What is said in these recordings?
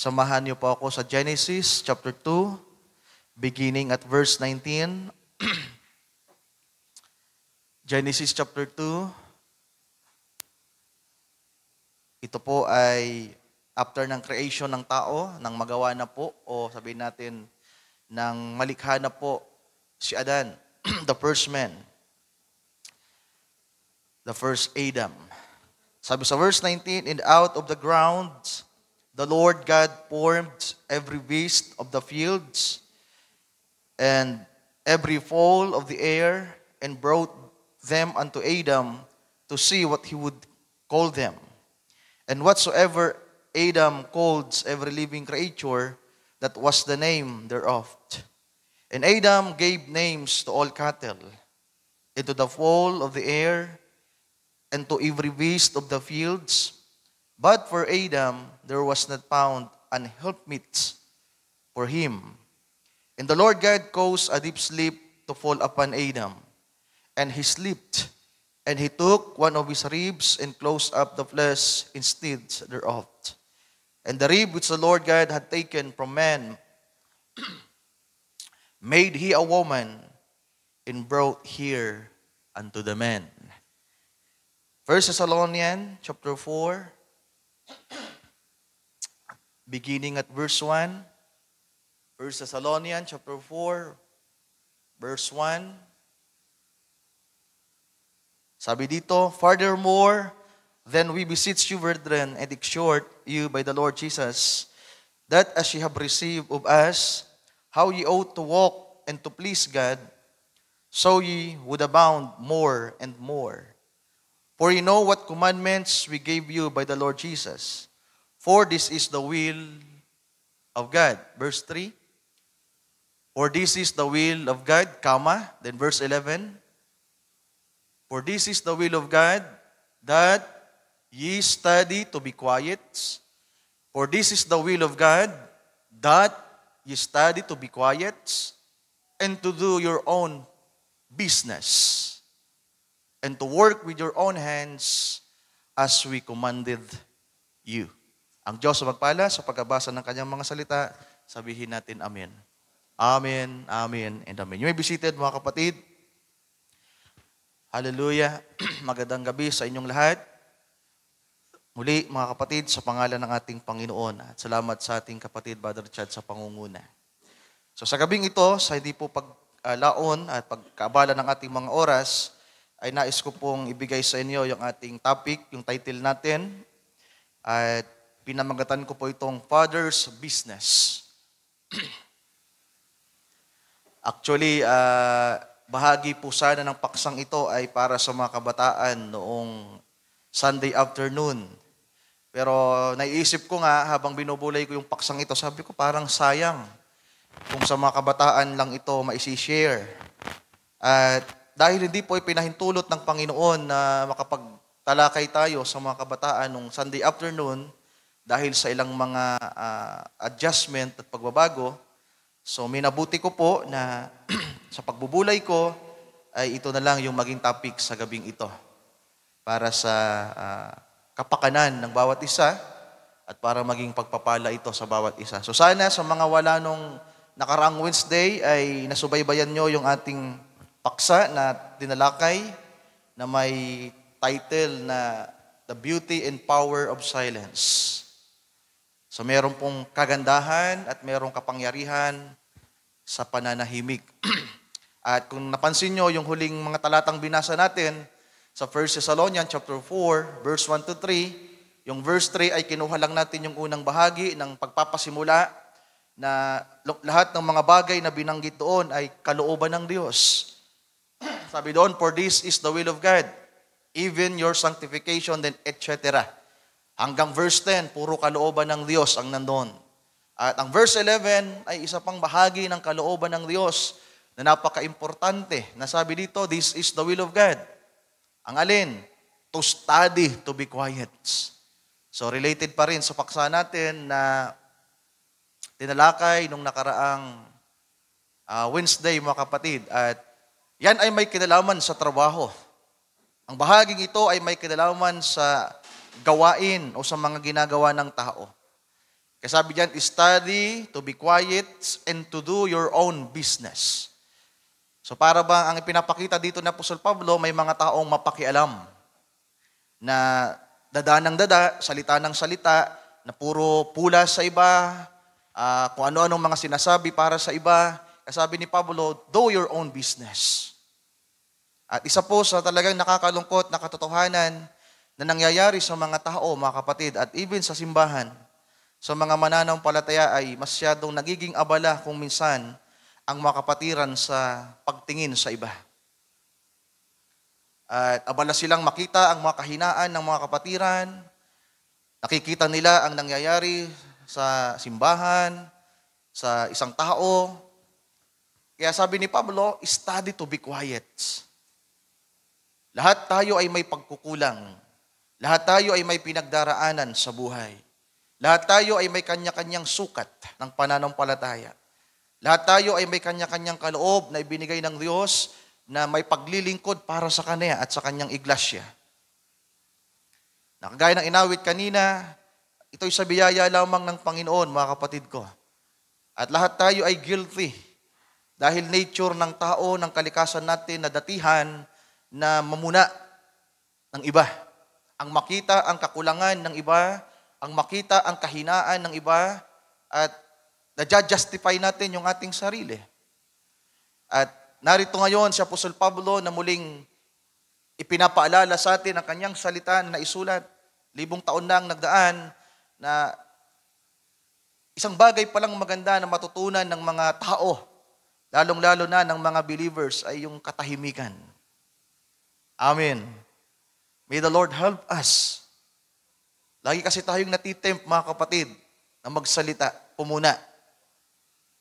Samahan niyo po ako sa Genesis chapter 2, beginning at verse 19. Genesis chapter 2. Ito po ay after ng creation ng tao, nang magawa na po, o sabihin natin, nang malikha na po si Adan, the first man, the first Adam. Sabi sa verse 19, "And out of the ground the Lord God formed every beast of the fields and every fowl of the air, and brought them unto Adam to see what he would call them. And whatsoever Adam called every living creature, that was the name thereof. And Adam gave names to all cattle, and to the fowl of the air, and to every beast of the fields. But for Adam there was not found an helpmeet for him. And the Lord God caused a deep sleep to fall upon Adam, and he slept. And he took one of his ribs and closed up the flesh instead thereof. And the rib which the Lord God had taken from man made he a woman, and brought her unto the man." 1 Thessalonians chapter 4, beginning at verse 1. 1 Thessalonians chapter 4, verse 1. Sabi dito, "Furthermore, then we beseech you, brethren, and exhort you by the Lord Jesus, that as ye have received of us, how ye ought to walk and to please God, so ye would abound more and more. For ye know what commandments we gave you by the Lord Jesus. For this is the will of God." Verse 3. "For this is the will of God, comma." Then verse 11. "For this is the will of God, that ye study to be quiet. For this is the will of God, that ye study to be quiet, and to do your own business, and to work with your own hands, as we commanded you." Ang Diyos magpala sa pagbabasa ng kanyang mga salita, sabihin natin amen. Amen, amen, and amen. You may be seated, mga kapatid. Hallelujah. Magandang gabi sa inyong lahat. Muli, mga kapatid, sa pangalan ng ating Panginoon, at salamat sa ating kapatid, Brother Chad, sa pangunguna. So sa gabing ito, sa hindi po paglaon at pagkaabala ng ating mga oras, ay nais ko pong ibigay sa inyo yung ating topic, yung title natin, at pinamagatan ko po itong Father's Business. Actually, bahagi po sana ng paksang ito ay para sa mga kabataan noong Sunday afternoon. Pero naiisip ko nga, habang binubulay ko yung paksang ito, sabi ko parang sayang kung sa mga kabataan lang ito maisi-share. At dahil hindi po ipinahintulot ng Panginoon na makapagtalakay tayo sa mga kabataan noong Sunday afternoon, dahil sa ilang mga adjustment at pagbabago, so minabuti ko po na sa pagbubulay ko ay ito na lang yung maging topic sa gabing ito para sa kapakanan ng bawat isa at para maging pagpapala ito sa bawat isa. So sana sa mga wala nung nakaraang Wednesday ay nasubaybayan nyo yung ating paksa na tinalakay na may title na The Beauty and Power of Silence. So meron pong kagandahan at merong kapangyarihan sa pananahimik. At kung napansin nyo yung huling mga talatang binasa natin sa 1 Thessalonians chapter 4, verse 1 to 3, yung verse 3 ay kinuha lang natin yung unang bahagi ng pagpapasimula na lahat ng mga bagay na binanggit doon ay kalooban ng Diyos. Sabi doon, "For this is the will of God, even your sanctification," then etc. Hanggang verse 10, puro kalooban ng Diyos ang nandoon. At ang verse 11 ay isa pang bahagi ng kalooban ng Diyos na napaka-importante. Nasabi dito, "This is the will of God." Ang alin? To study, to be quiet. So related pa rin sa paksa natin na tinalakay nung nakaraang Wednesday, mga kapatid. At yan ay may kinalaman sa trabaho. Ang bahaging ito ay may kinalaman sa gawain o sa mga ginagawa ng tao. Kaya sabi diyan, study to be quiet and to do your own business. So para bang ang ipinapakita dito na Apostol Pablo, may mga taong mapakialam na dada ng dada, salita ng salita, na puro pula sa iba, kung ano-anong mga sinasabi para sa iba. Kasabi ni Pablo, do your own business. At isa po sa talagang nakakalungkot na katotohanan na nangyayari sa mga tao, mga kapatid, at even sa simbahan, sa mga mananampalataya ay masyadong nagiging abala kung minsan ang mga kapatiran sa pagtingin sa iba. At abala silang makita ang mga kahinaan ng mga kapatiran, nakikita nila ang nangyayari sa simbahan, sa isang tao. Kaya sabi ni Pablo, study to be quiet. Lahat tayo ay may pagkukulang. Lahat tayo ay may pinagdaraanan sa buhay. Lahat tayo ay may kanya-kanyang sukat ng pananampalataya. Lahat tayo ay may kanya-kanyang kaloob na ibinigay ng Diyos na may paglilingkod para sa Kanya at sa Kanyang iglesia. Nakagaya ng inawit kanina, ito'y sa biyaya lamang ng Panginoon, mga kapatid ko. At lahat tayo ay guilty dahil nature ng tao, ng kalikasan natin na datihan na mamuna ng iba. Ang makita ang kakulangan ng iba, ang makita ang kahinaan ng iba, at na-justify natin yung ating sarili. At narito ngayon si Apostol Pablo na muling ipinapaalala sa atin ang kanyang salita na isulat 1,000 taon na ang nagdaan, na isang bagay palang maganda na matutunan ng mga tao, lalong-lalo na ng mga believers, ay yung katahimikan. Amen. May the Lord help us. Lagi kasi tayong natitempt, mga kapatid, na magsalita, pumuna,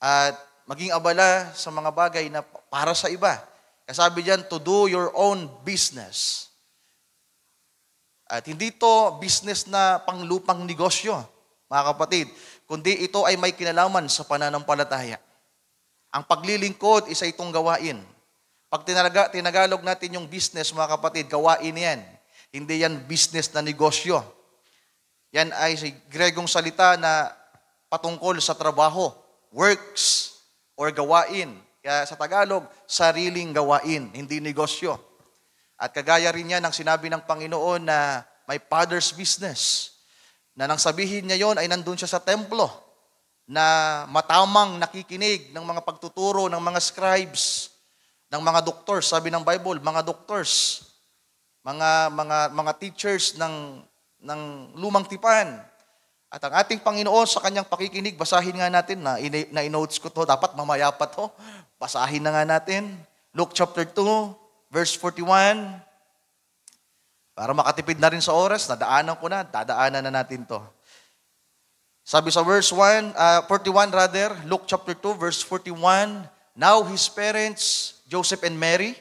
at maging abala sa mga bagay na para sa iba. Kasabi diyan, to do your own business. At hindi to business na panglupang negosyo, mga kapatid, kundi ito ay may kinalaman sa pananampalataya. Ang paglilingkod, isa itong gawain. Pag tinagalog natin yung business, mga kapatid, gawain yan. Hindi yan business na negosyo. Yan ay Gregong salita na patungkol sa trabaho, works, or gawain. Kaya sa Tagalog, sariling gawain, hindi negosyo. At kagaya rin yan ang sinabi ng Panginoon na may father's business. Na nang sabihin niya yon ay nandun siya sa templo na matamang nakikinig ng mga pagtuturo ng mga scribes, ng mga doctors, sabi ng Bible, mga doctors, mga teachers ng lumang tipan. At ang ating Panginoon sa kanyang pakikinig, basahin nga natin, na i-notes ko to, dapat mamaya pa to, basahin na nga natin. Luke chapter 2, verse 41. Para makatipid na rin sa oras, dadaanan na natin to. Sabi sa verse 41 rather, Luke chapter 2, verse 41, now his parents, Joseph and Mary,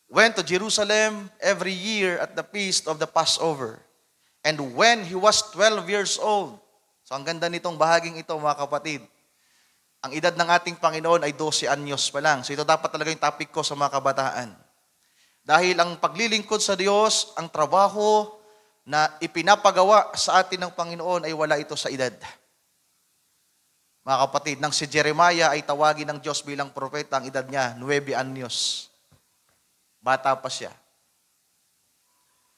went to Jerusalem every year at the feast of the Passover. And when he was 12 years old, so ang ganda nitong bahaging ito, mga kapatid, ang edad ng ating Panginoon ay 12 anyos pa lang. So ito dapat talaga yung topic ko sa mga kabataan. Dahil ang paglilingkod sa Diyos, ang trabaho na ipinapagawa sa atin ng Panginoon ay wala ito sa edad. Mga kapatid, nang si Jeremiah ay tawagin ng Diyos bilang propeta, ang edad niya, 9 anyos. Bata pa siya.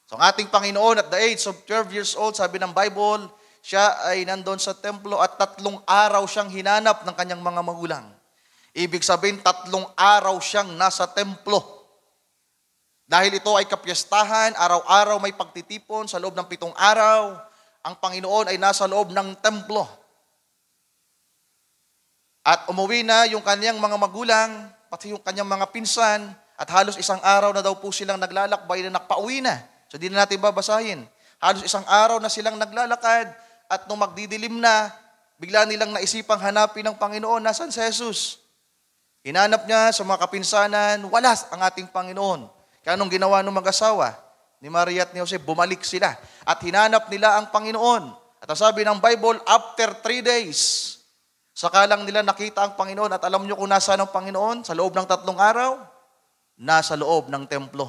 So ang ating Panginoon at the age of 12 years old, sabi ng Bible, siya ay nandun sa templo at 3 araw siyang hinanap ng kanyang mga magulang. Ibig sabihin, 3 araw siyang nasa templo. Dahil ito ay kapiyastahan, araw-araw may pagtitipon sa loob ng 7 araw, ang Panginoon ay nasa loob ng templo. At umuwi na yung kanyang mga magulang, pati yung kanyang mga pinsan, at halos 1 araw na daw po silang naglalakbay na nakpauwi na. So di na natin babasahin. Halos 1 araw na silang naglalakad, at nung magdidilim na, bigla nilang naisipang hanapin ng Panginoon, nasan si Jesus? Hinanap niya sa mga kapinsanan, wala ang ating Panginoon. Kaya anong ginawa ng mag-asawa ni Maria at ni Jose? Bumalik sila at hinanap nila ang Panginoon. At ang sabi ng Bible, after 3 days, saka lang nila nakita ang Panginoon. At alam niyo kung nasaan ang Panginoon? Sa loob ng 3 araw, nasa loob ng templo.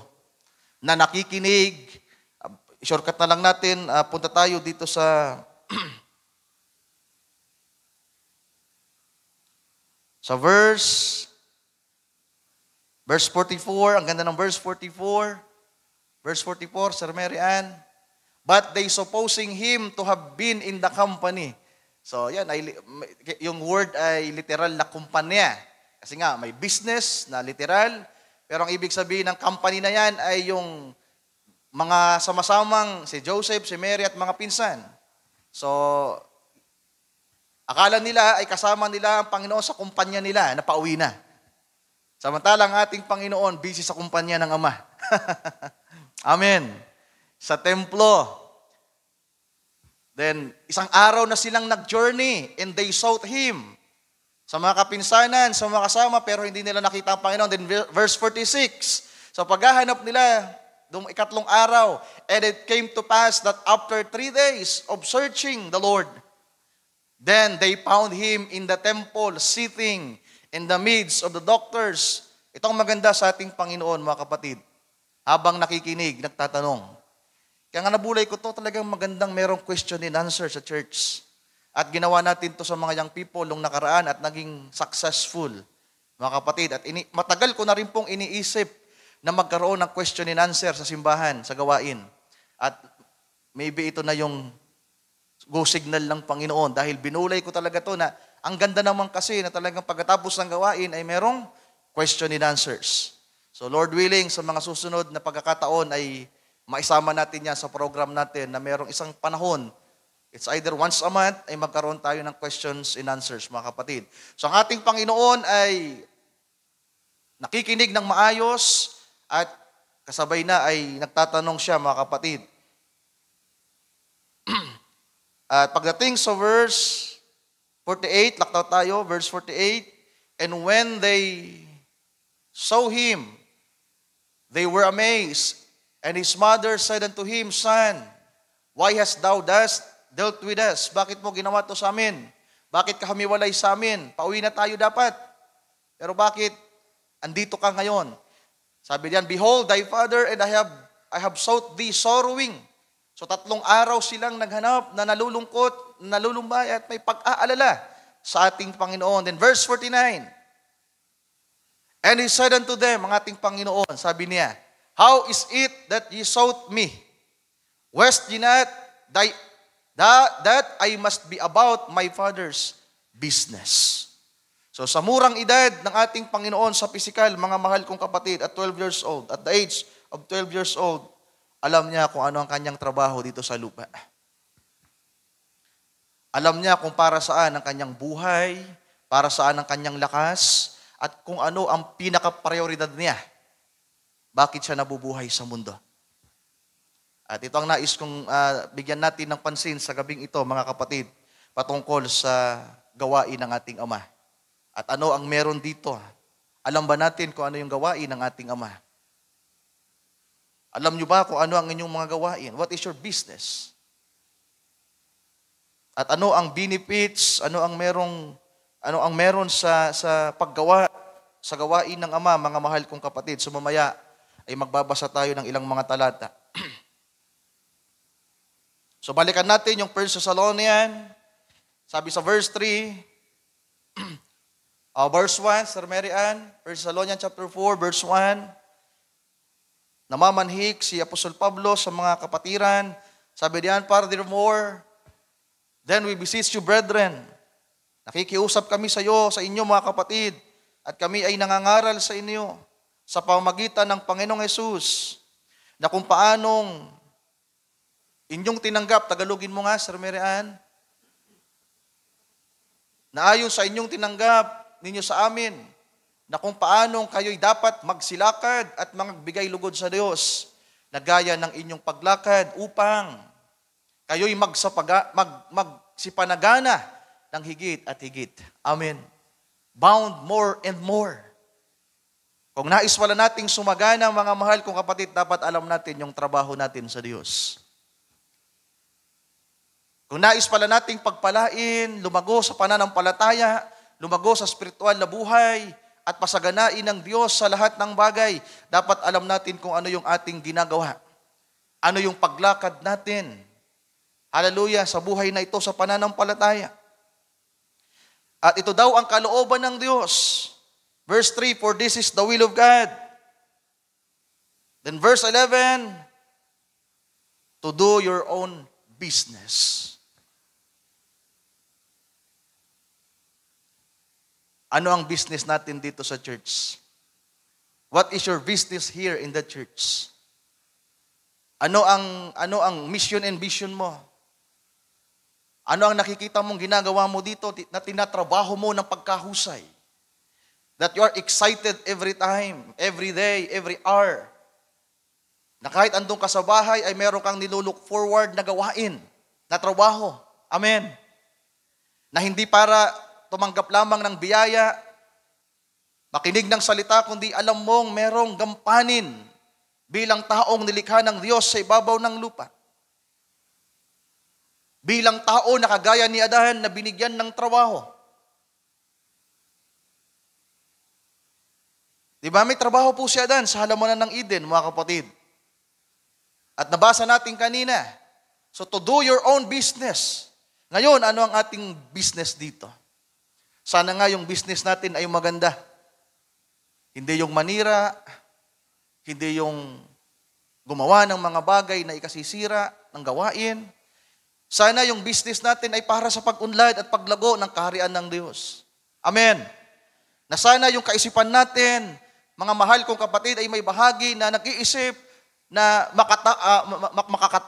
Na nakikinig. Shortcut na lang natin, punta tayo dito sa Sa verse 44, ang ganda ng verse 44. Verse 44, Sir Mary Ann. But they supposing him to have been in the company. So yan, yung word ay literal na kumpanya. Kasi nga, may business na literal. Pero ang ibig sabihin ng company na yan ay yung mga sama-samang si Joseph, si Mary at mga pinsan. So, akala nila ay kasama nila ang Panginoon sa kumpanya nila na pauwi na. Samantalang ating Panginoon, busy sa kumpanya ng Ama. Amen. Sa templo. Then, isang araw na silang nag-journey and they sought Him. Sa mga kapinsanan, sa mga kasama, pero hindi nila nakita ang Panginoon. Then, verse 46. So, paghahanap nila, doong ikatlong araw, and it came to pass that after 3 days of searching the Lord, then they found Him in the temple, sitting in the midst of the doctors. Ito ang maganda sa ating Panginoon, mga kapatid. Habang nakikinig, nagtatanong. Kaya nga nabulay ko to, talagang magandang merong question and answer sa church. At ginawa natin to sa mga young people nung nakaraan at naging successful, mga kapatid. At matagal ko na rin pong iniisip na magkaroon ng question and answer sa simbahan, sa gawain. At maybe ito na yung go signal ng Panginoon dahil binulay ko talaga to na ang ganda naman kasi na talagang pagkatapos ng gawain ay merong question and answers. So Lord willing, sa mga susunod na pagkakataon ay maisama natin yan sa program natin na merong isang panahon. It's either once a month ay magkaroon tayo ng questions and answers, mga kapatid. So ang ating Panginoon ay nakikinig ng maayos at kasabay na ay nagtatanong siya, mga kapatid. At pagdating sa verse 48, laktaw tayo, verse 48, and when they saw him, they were amazed. And his mother said unto him, Son, why hast thou thus dealt with us? Bakit mo ginawa to sa amin? Bakit ka humiwalay sa amin? Pauwi na tayo dapat. Pero bakit andito ka ngayon? Sabi diyan, Behold, thy father and I have sought thee sorrowing. So 3 araw silang naghanap na nalulungkot, nalulumbay at may pag-aalala sa ating Panginoon. Then verse 49, and he said unto them, ang ating Panginoon, sabi niya, How is it that ye sought me? Wist ye not that I must be about my Father's business? So sa murang edad ng ating Panginoon sa pisikal, mga mahal kong kapatid, at 12 years old, at the age of 12 years old, alam niya kung ano ang kanyang trabaho dito sa lupa. Alam niya kung para saan ang kanyang buhay, para saan ang kanyang lakas, at kung ano ang pinaka-prioridad niya. Bakit siya nabubuhay sa mundo? At ito ang nais kong bigyan natin ng pansin sa gabing ito, mga kapatid, patungkol sa gawain ng ating Ama. At ano ang meron dito? Alam ba natin kung ano yung gawain ng ating Ama? Alam nyo ba kung ano ang inyong mga gawain? What is your business? At ano ang benefits, ano ang meron sa paggawa, sa gawain ng Ama, mga mahal kong kapatid. So mamaya ay magbabasa tayo ng ilang mga talata. So balikan natin yung 1 Thessalonians, sabi sa verse 3, verse 1, Sir Mary Ann, 1 Thessalonians chapter 4, verse 1, namamanhik si Apostol Pablo sa mga kapatiran. Sabi diyan, Furthermore, then we beseech you, brethren, nakikiusap kami sa iyo, sa inyo mga kapatid, at kami ay nangangaral sa inyo sa pamamagitan ng Panginoong Hesus, na kung paanong inyong tinanggap, tagalogin mo nga, Sir Mary Ann, na ayon sa inyong tinanggap ninyo sa amin, na kung paanong kayo'y dapat magsilakad at magbigay lugod sa Diyos, na gaya ng inyong paglakad upang kayo'y magsipanagana ng higit at higit. Amen. Bound more and more. Kung nais wala nating sumagana, mga mahal kong kapatid, dapat alam natin yung trabaho natin sa Diyos. Kung nais pala nating pagpalain, lumago sa pananampalataya, lumago sa spiritual na buhay, at pasaganain ng Diyos sa lahat ng bagay, dapat alam natin kung ano yung ating ginagawa. Ano yung paglakad natin. Hallelujah, sa buhay na ito sa pananampalataya. At ito daw ang kalooban ng Diyos. Verse 3, for this is the will of God. Then verse 11, to do your own business. Ano ang business natin dito sa church? What is your business here in the church? Ano ang mission and vision mo? Ano ang nakikita mong ginagawa mo dito na tinatrabaho mo ng pagkahusay? That you are excited every time, every day, every hour. Na kahit andun ka sa bahay ay meron kang nilulook forward na gawain, na trabaho. Amen. Na hindi para tumanggap lamang ng biyaya, makinig ng salita, kundi alam mong merong gampanin bilang taong nilikha ng Diyos sa ibabaw ng lupa. Bilang tao na kagaya ni Adan na binigyan ng trabaho. Di ba may trabaho po si Adan sa halaman ng Eden, mga kapatid? At nabasa natin kanina. So to do your own business. Ngayon, ano ang ating business dito? Sana nga yung business natin ay maganda. Hindi yung manira, hindi yung gumawa ng mga bagay na ikasisira ng gawain. Sana yung business natin ay para sa pag-unlad at paglago ng kaharian ng Diyos. Amen. Na sana yung kaisipan natin, mga mahal kong kapatid, ay may bahagi na nag-iisip na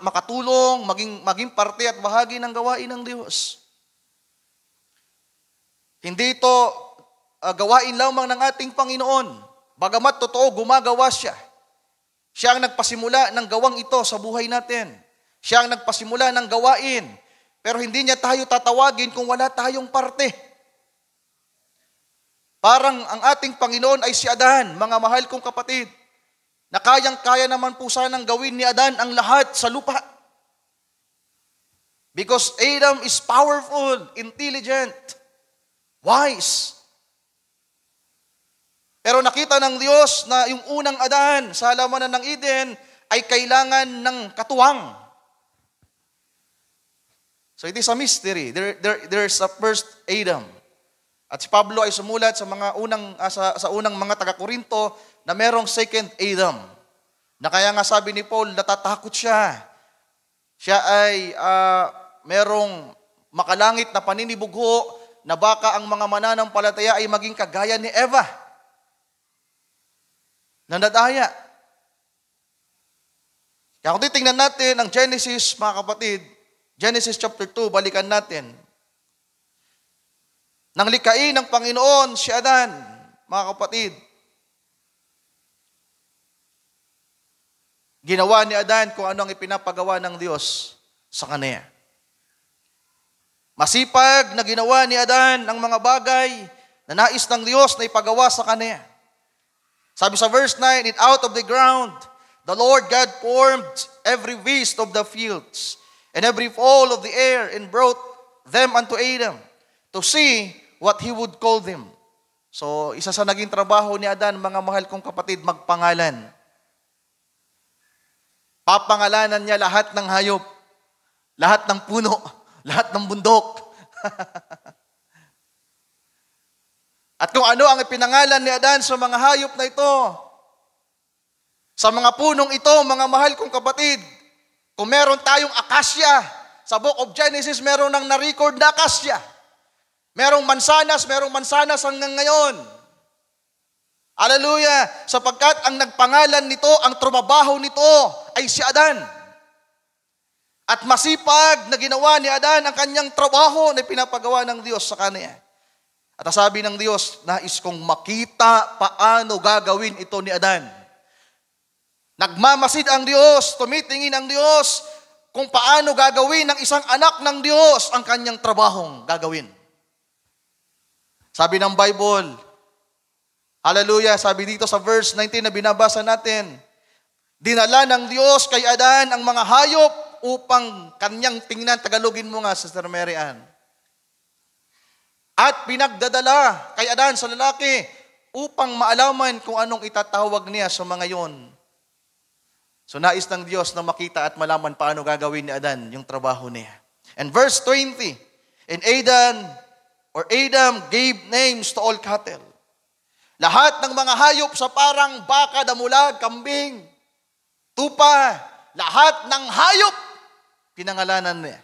makatulong, maging parte at bahagi ng gawain ng Diyos. Hindi ito gawain lamang ng ating Panginoon. Bagamat totoo, gumagawa siya. Siya ang nagpasimula ng gawang ito sa buhay natin. Siya ang nagpasimula ng gawain. Pero hindi niya tayo tatawagin kung wala tayong parte. Parang ang ating Panginoon ay si Adan, mga mahal kong kapatid, na kayang-kaya naman po sanang gawin ni Adan ang lahat sa lupa. Because Adam is powerful, intelligent, wise. Pero nakita ng Diyos na yung unang Adan sa halamanan ng Eden ay kailangan ng katuwang. So it is a mystery. There's a first Adam. At si Pablo ay sumulat sa mga unang mga taga-Korinto na merong second Adam. Na kaya nga sabi ni Paul, natatakot siya. Siya ay merong makalangit na paninibugho na baka ang mga mananampalataya ay maging kagaya ni Eva. Na nadaya. Kaya kung titingnan natin ang Genesis, mga kapatid, Genesis chapter 2, balikan natin. Nang likain ng Panginoon si Adan, mga kapatid, ginawa ni Adan kung ano ang ipinapagawa ng Diyos sa kanya. Masipag na ginawa ni Adan ang mga bagay na nais ng Diyos na ipagawa sa kanya. Sabi sa verse 9, and out of the ground, the Lord God formed every beast of the fields, and every fowl of the air, and brought them unto Adam, to see what he would call them. So, isa sa naging trabaho ni Adan, mga mahal kong kapatid, magpangalan. Papangalanan niya lahat ng hayop, lahat ng puno, lahat ng bundok. At kung ano ang ipinangalan ni Adan sa mga hayop na ito, sa mga punong ito, mga mahal kong kapatid, kung meron tayong akasya, sa Book of Genesis, meron nang na-record na akasya. Merong mansanas hanggang ngayon. Hallelujah! Sapagkat ang nagpangalan nito, ang trumabaho nito, ay si Adan. At masipag na ginawa ni Adan ang kanyang trabaho na pinapagawa ng Diyos sa kanya. At sabi ng Diyos, nais kong makita paano gagawin ito ni Adan. Nagmamasid ang Diyos, tumitingin ang Diyos kung paano gagawin ng isang anak ng Diyos ang kanyang trabahong gagawin. Sabi ng Bible, hallelujah, sabi dito sa verse 19 na binabasa natin, dinala ng Diyos kay Adan ang mga hayop upang kanyang tingnan, Tagalogin mo nga, Sister Mary Ann. At pinagdadala kay Adan sa lalaki upang maalaman kung anong itatawag niya sa mga yon. So nais ng Diyos na makita at malaman paano gagawin ni Adan yung trabaho niya. And verse 20, and or Adam gave names to all cattle. Lahat ng mga hayop sa parang baka, damulag, kambing, tupa, lahat ng hayop, pinangalanan niya.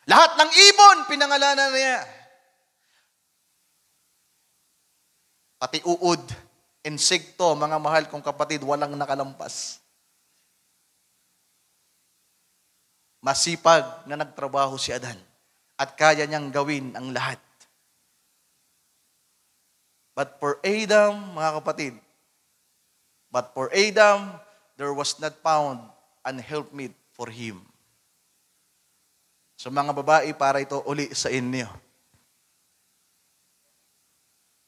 Lahat ng ibon, pinangalanan niya. Pati uod, insekto, mga mahal kong kapatid, walang nakalampas. Masipag na nagtrabaho si Adan at kaya niyang gawin ang lahat. But for Adam, mga kapatid, there was not found an helpmeet for him. So mga babae, para ito uli sa inyo.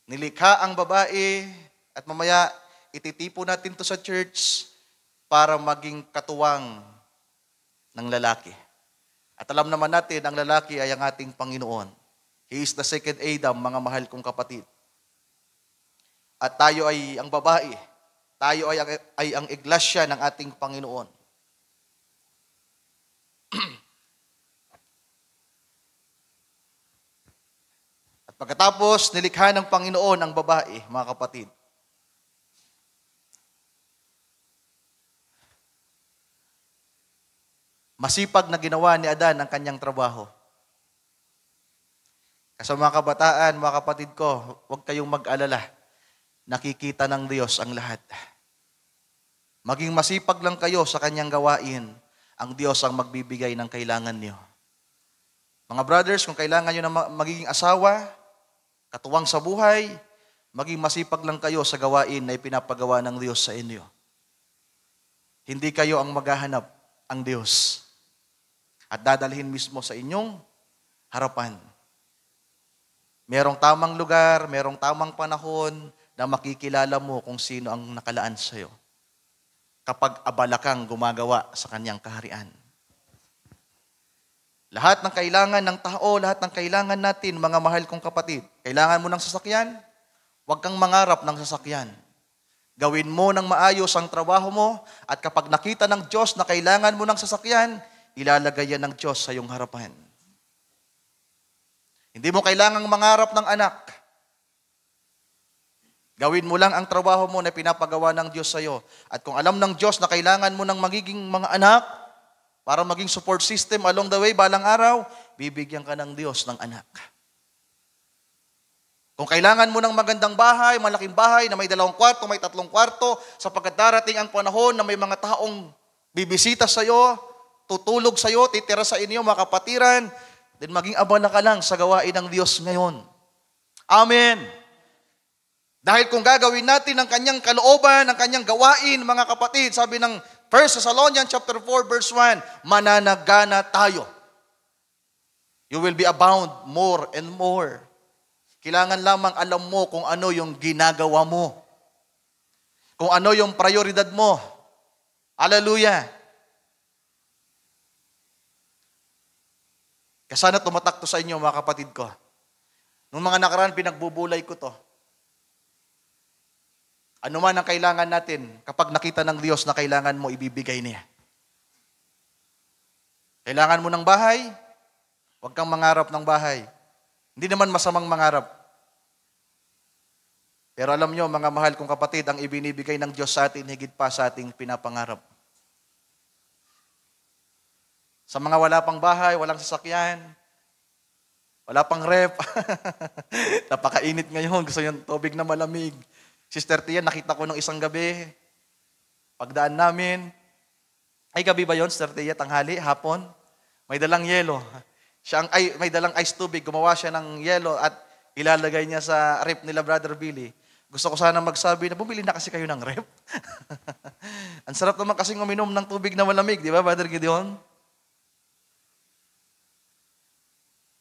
Nilikha ang babae at mamaya ititipo natin to sa church para maging katuwang ng lalaki. At alam naman natin, ang lalaki ay ang ating Panginoon. He is the second Adam, mga mahal kong kapatid. At tayo ay ang babae. Tayo ay ang iglesia ng ating Panginoon. At pagkatapos, nilikha ng Panginoon ang babae, mga kapatid. Masipag na ginawa ni Adan ang kanyang trabaho. Kasi mga kabataan, mga kapatid ko, huwag kayong mag-alala. Nakikita ng Diyos ang lahat. Maging masipag lang kayo sa kanyang gawain, ang Diyos ang magbibigay ng kailangan niyo. Mga brothers, kung kailangan niyo na magiging asawa, katuwang sa buhay, maging masipag lang kayo sa gawain na ipinapagawa ng Diyos sa inyo. Hindi kayo ang maghahanap, ang Diyos. At dadalhin mismo sa inyong harapan. Merong tamang lugar, merong tamang panahon na makikilala mo kung sino ang nakalaan sa iyo. Kapag abala kang gumagawa sa kanyang kaharian. Lahat ng kailangan ng tao, lahat ng kailangan natin, mga mahal kong kapatid, kailangan mo ng sasakyan, huwag kang mangarap ng sasakyan. Gawin mo ng maayos ang trabaho mo at kapag nakita ng Diyos na kailangan mo ng sasakyan, ilalagay yan ng Diyos sa iyong harapan. Hindi mo kailangang mangarap ng anak. Gawin mo lang ang trabaho mo na pinapagawa ng Diyos sa iyo. At kung alam ng Diyos na kailangan mo ng magiging mga anak, para maging support system along the way, balang araw, bibigyan ka ng Diyos ng anak. Kung kailangan mo ng magandang bahay, malaking bahay na may 2 kwarto, may 3 kwarto, sapagkat darating ang panahon na may mga taong bibisita sa iyo, tutulog sa iyo, titira sa inyo, mga kapatiran, then maging abala ka lang sa gawain ng Diyos ngayon. Amen. Dahil kung gagawin natin ang kanyang kalooban, ang kanyang gawain, mga kapatid, sabi ng 1 Thessalonians chapter 4 verse 1, mananagana tayo. You will be abound more and more. Kailangan lamang alam mo kung ano yung ginagawa mo. Kung ano yung prioridad mo. Hallelujah. Kasana tumatak to sa inyo, mga kapatid ko. Nung mga nakaraan, pinagbubulay ko to. Ano man ang kailangan natin, kapag nakita ng Diyos na kailangan mo, ibibigay niya. Kailangan mo ng bahay, huwag kang mangarap ng bahay. Hindi naman masamang mangarap. Pero alam nyo, mga mahal kong kapatid, ang ibinibigay ng Diyos sa atin, higit pa sa ating pinapangarap. Sa mga wala pang bahay, walang sasakyan, wala pang rep, napakainit ngayon, gusto yung tubig na malamig. Sister Tia, nakita ko nung isang gabi, pagdaan namin, ay gabi ba yon, Sister Tia, tanghali, hapon, may dalang yelo. May dalang ice tubig, gumawa siya ng yelo at ilalagay niya sa rep nila, Brother Billy. Gusto ko sana magsabi na bumili na kasi kayo ng rep. Ang sarap naman kasing uminom ng tubig na malamig, di ba, Brother Gideon?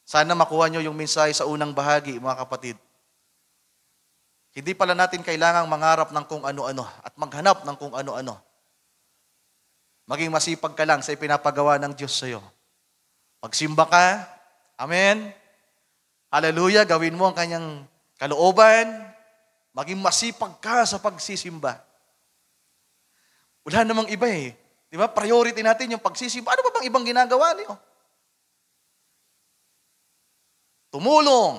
Sana makuha nyo yung mensahe sa unang bahagi, mga kapatid. Hindi pala natin kailangang mangarap ng kung ano-ano at maghanap ng kung ano-ano. Maging masipag ka lang sa ipinapagawa ng Diyos sa iyo. Magsimba ka, amen. Hallelujah, gawin mo ang kanyang kalooban. Maging masipag ka sa pagsisimba. Wala namang iba eh. Di ba? Priority natin yung pagsisimba. Ano ba bang ibang ginagawa niyo? tumulong.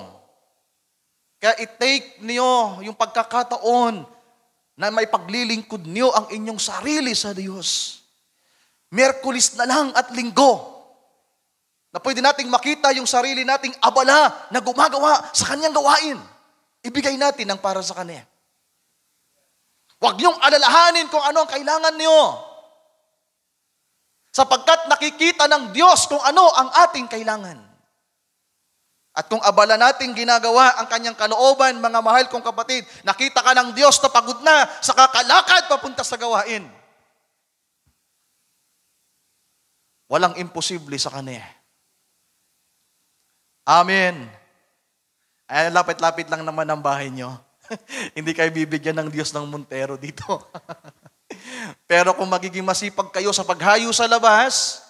Kaya i-take niyo yung pagkakataon na may paglilingkod niyo ang inyong sarili sa Diyos. Miyerkules na lang at Linggo na pwede nating makita yung sarili nating abala na gumagawa sa Kanyang gawain. Ibigay natin ang para sa Kanya. Huwag niyong alalahanin kung ano ang kailangan niyo. Sapagkat nakikita ng Diyos kung ano ang ating kailangan. At kung abala nating ginagawa ang Kanyang kalooban, mga mahal kong kapatid, nakita ka ng Diyos na pagod na sa kakalakad papunta sa gawain. Walang imposible sa Kanya. Amen. Ay, lapit-lapit lang naman ang bahay nyo. Hindi kayo bibigyan ng Diyos ng Montero dito. Pero kung magiging masipag kayo sa paghayo sa labas,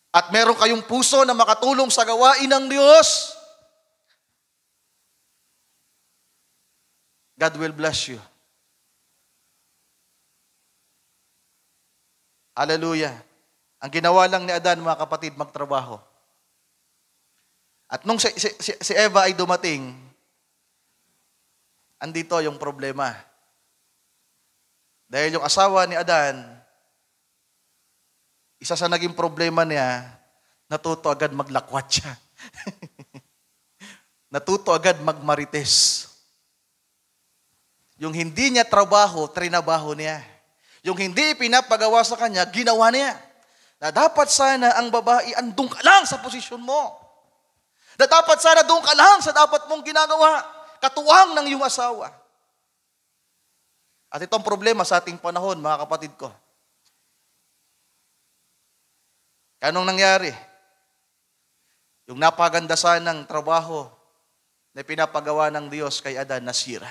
at meron kayong puso na makatulong sa gawain ng Diyos, God will bless you. Hallelujah. Ang ginawa lang ni Adan, mga kapatid, magtrabaho. At nung si Eva ay dumating, andito yung problema. Dahil yung asawa ni Adan, isa sa naging problema niya, natuto agad maglakwat siya. Natuto agad magmarites. Yung hindi niya trabaho, trinabaho niya. Yung hindi pinapagawa sa kanya, ginawa niya. Na dapat sana ang babae, andun ka lang sa posisyon mo. Na dapat sana doon ka lang sa dapat mong ginagawa. Katuwang ng iyong asawa. At itong problema sa ating panahon, mga kapatid ko. Anong nangyari? Yung napaganda sanang trabaho na pinapagawa ng Diyos kay Adan, nasira.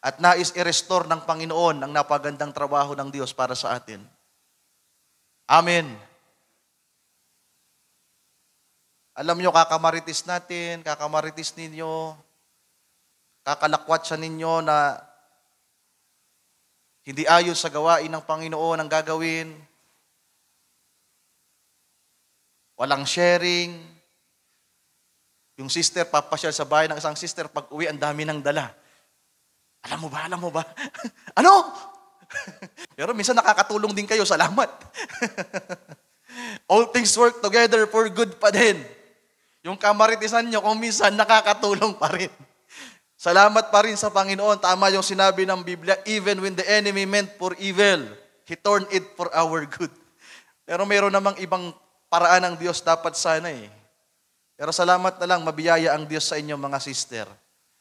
At nais i-restore ng Panginoon ang napagandang trabaho ng Diyos para sa atin. Amen. Alam nyo, kakamaritis natin, kakamaritis ninyo, kakalakwat siya ninyo na hindi ayon sa gawain ng Panginoon ang gagawin. Walang sharing. Yung sister, papasyal sa bahay ng isang sister, pag uwi, ang dami ng dala. Alam mo ba? Ano? Pero minsan nakakatulong din kayo, salamat. All things work together for good pa din. Yung kamaritisan nyo, kung minsan nakakatulong pa rin. Salamat pa rin sa Panginoon. Tama yung sinabi ng Biblia, even when the enemy meant for evil, He turned it for our good. Pero mayroon namang ibang paraan ng Diyos dapat sana eh. Pero salamat na lang, mabiyaya ang Diyos sa inyo mga sister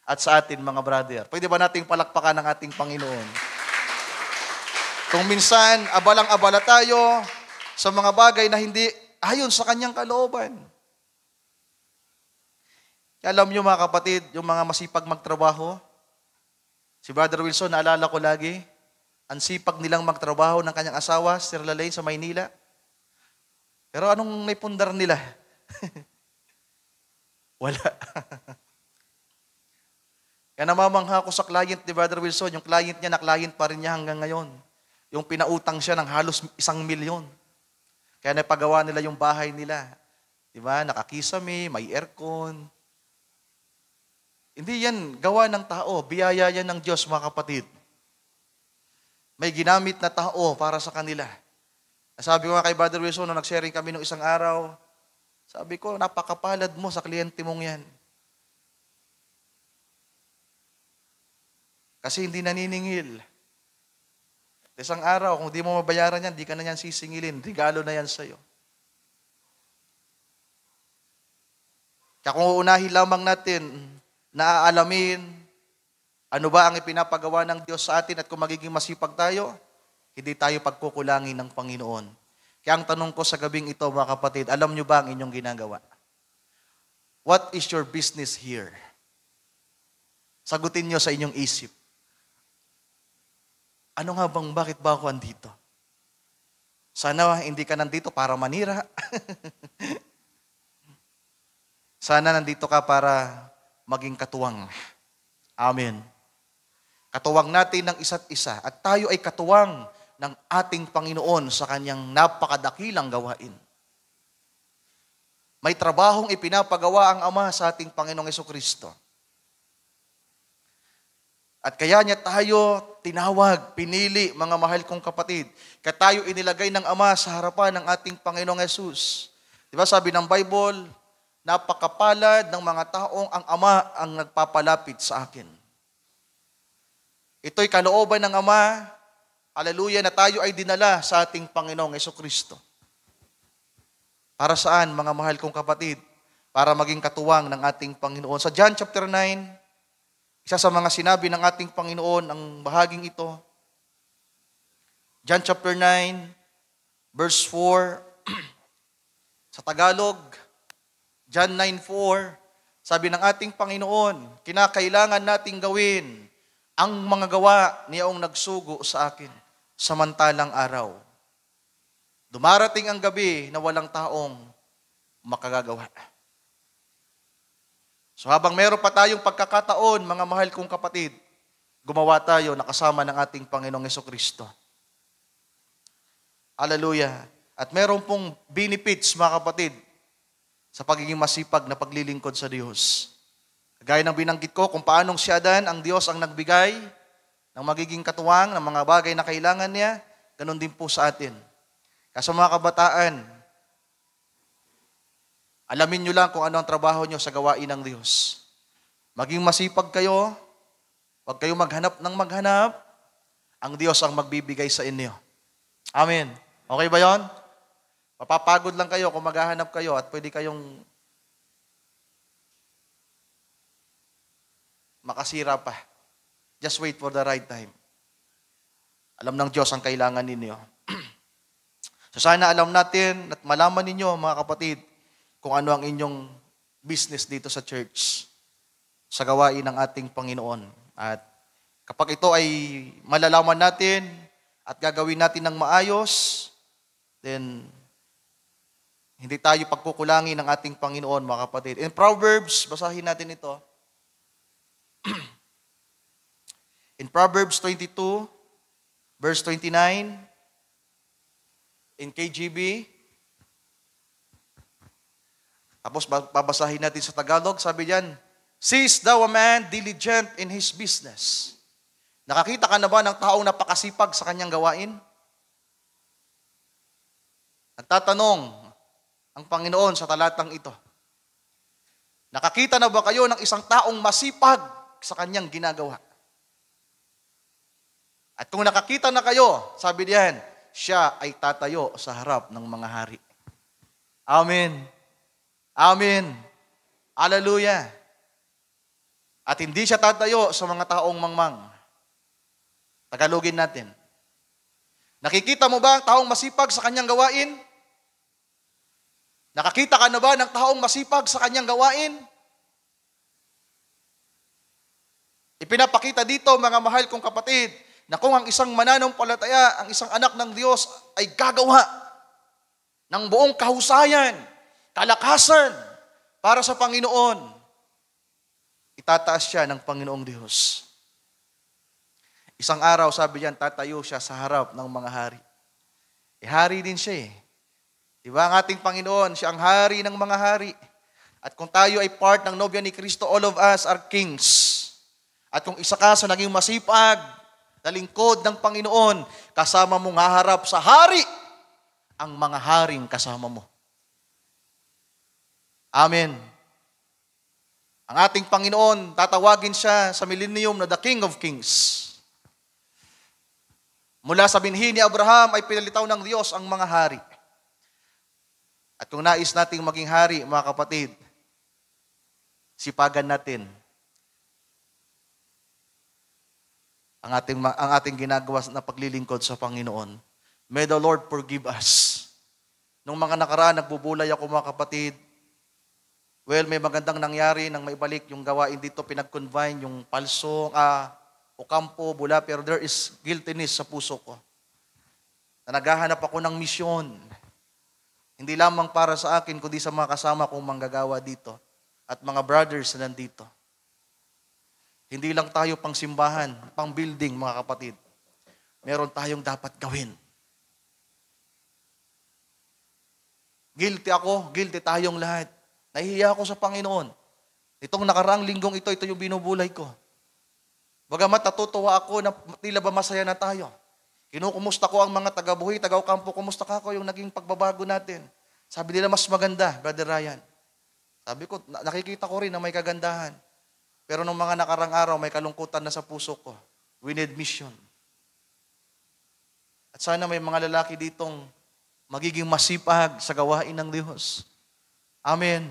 at sa atin mga brother. Pwede ba nating palakpakan ng ating Panginoon? Kung minsan, abalang-abala tayo sa mga bagay na hindi ayon sa Kanyang kalooban. Alam niyo mga kapatid, yung mga masipag magtrabaho, si Brother Wilson, naalala ko lagi, ang sipag nilang magtrabaho ng kanyang asawa, Sir Lalay sa Maynila. Pero anong naipundar nila? Wala. Kaya namamangha ko sa client ni Brother Wilson, yung client niya, na-client pa rin niya hanggang ngayon. Yung pinautang siya ng halos 1,000,000. Kaya napagawa nila yung bahay nila. Diba? Nakakisame, may aircon. Hindi yan gawa ng tao. Biyaya yan ng Diyos, mga kapatid. May ginamit na tao para sa kanila. Sabi ko nga kay Brother Wilson, nung nag-sharing kami nung isang araw, sabi ko, napakapalad mo sa kliyente mong yan. Kasi hindi naniningil. Isang araw, kung di mo mabayaran yan, di ka na yan sisingilin. Regalo na yan sa'yo. Kaya kung uunahin lamang natin, naaalamin, ano ba ang ipinapagawa ng Diyos sa atin at kung magiging masipag tayo, hindi tayo pagkukulangin ng Panginoon. Kaya ang tanong ko sa gabing ito, mga kapatid, alam nyo ba ang inyong ginagawa? What is your business here? Sagutin nyo sa inyong isip. Ano nga bang, bakit ba ako andito? Sana hindi ka nandito para manira. Sana nandito ka para maging katuwang. Amen. Katuwang natin ng isa't isa at tayo ay katuwang ng ating Panginoon sa kanyang napakadakilang gawain. May trabahong ipinapagawa ang Ama sa ating Panginoong Jesucristo. At kaya niya tayo tinawag, pinili, mga mahal kong kapatid. Kaya tayo inilagay ng Ama sa harapan ng ating Panginoong Yesus. Di ba sabi ng Bible, napakapalad ng mga taong ang Ama ang nagpapalapit sa akin. Ito'y kalooban ng Ama, haleluya, na tayo ay dinala sa ating Panginoong Jesucristo. Para saan, mga mahal kong kapatid? Para maging katuwang ng ating Panginoon. Sa John chapter 9, isa sa mga sinabi ng ating Panginoon ang bahaging ito. John chapter 9, verse 4. Sa Tagalog, John 9:4, sabi ng ating Panginoon, kinakailangan nating gawin ang mga gawa niyang nagsugo sa akin samantalang araw. Dumarating ang gabi na walang taong makagagawa. So habang meron pa tayong pagkakataon, mga mahal kong kapatid, gumawa tayo na kasama ng ating Panginoong Jesucristo. Hallelujah. At meron pong benefits, mga kapatid, sa pagiging masipag na paglilingkod sa Diyos. Gaya ng binanggit ko, kung paanong si Adan, ang Diyos ang nagbigay ng magiging katuwang ng mga bagay na kailangan niya, ganun din po sa atin. Kaya sa mga kabataan, alamin nyo lang kung ano ang trabaho nyo sa gawain ng Diyos. Maging masipag kayo, huwag kayong maghanap ng maghanap, ang Diyos ang magbibigay sa inyo. Amen. Okay ba yon? Mapapagod lang kayo kung maghahanap kayo at pwede kayong makasira pa. Just wait for the right time. Alam ng Diyos ang kailangan ninyo. So sana alam natin at malaman ninyo, mga kapatid, kung ano ang inyong business dito sa church, sa gawain ng ating Panginoon. At kapag ito ay malalaman natin at gagawin natin ng maayos, then hindi tayo pagkukulangin ng ating Panginoon, mga kapatid. In Proverbs, basahin natin ito. In Proverbs 22, verse 29, in KJV, tapos babasahin natin sa Tagalog, sabi diyan, "Seest thou a man diligent in his business?" Nakakita ka na ba ng taong napakasipag sa kanyang gawain? Nagtatanong ang Panginoon sa talatang ito. Nakakita na ba kayo ng isang taong masipag sa kanyang ginagawa? At kung nakakita na kayo, sabi diyan, siya ay tatayo sa harap ng mga hari. Amen. Amen. Hallelujah. At hindi siya tatayo sa mga taong mangmang. Tagalogin natin. Nakikita mo ba ang taong masipag sa kanyang gawain? Nakakita ka na ba ng taong masipag sa kanyang gawain? Ipinapakita dito, mga mahal kong kapatid, na kung ang isang mananampalataya, ang isang anak ng Diyos ay gagawa ng buong kahusayan, kalakasan para sa Panginoon, itataas siya ng Panginoong Diyos. Isang araw, sabi diyan, tatayo siya sa harap ng mga hari. Hari din siya eh. Diba ang ating Panginoon, siya ang hari ng mga hari. At kung tayo ay part ng nobya ni Kristo, all of us are kings. At kung isa ka sa naging masipag na lingkod ng Panginoon, kasama mong haharap sa hari, ang mga haring kasama mo. Amen. Ang ating Panginoon, tatawagin siya sa millennium na the King of Kings. Mula sa binhi ni Abraham ay pinalitaw ng Diyos ang mga hari. At kung nais nating maging hari, mga kapatid, sipagan natin ang ating ginagawa na paglilingkod sa Panginoon. May the Lord forgive us. Nung mga nakaraan, nagbubulay ako, mga kapatid. Well, may magandang nangyari nang maibalik yung gawain dito, pinag-convine yung palso, Ocampo, Bula, pero there is guiltiness sa puso ko. Na naghahanap ako ng misyon. Hindi lamang para sa akin, kundi sa mga kasama kong manggagawa dito at mga brothers na nandito. Hindi lang tayo pang simbahan, pang building, mga kapatid. Meron tayong dapat gawin. Guilty ako, guilty tayong lahat. Nahihiya ako sa Panginoon. Itong nakaraang linggong ito yung binubulay ko. Bagamat natutuwa ako na tila ba masaya na tayo. Kinukumusta ko ang mga taga-Buhi, taga-Ocampo, kumusta ka ko yung naging pagbabago natin. Sabi nila mas maganda, Brother Ryan. Sabi ko, nakikita ko rin na may kagandahan. Pero nung mga nakarang araw, may kalungkutan na sa puso ko. We need mission. At sana may mga lalaki ditong magiging masipag sa gawain ng Diyos. Amen.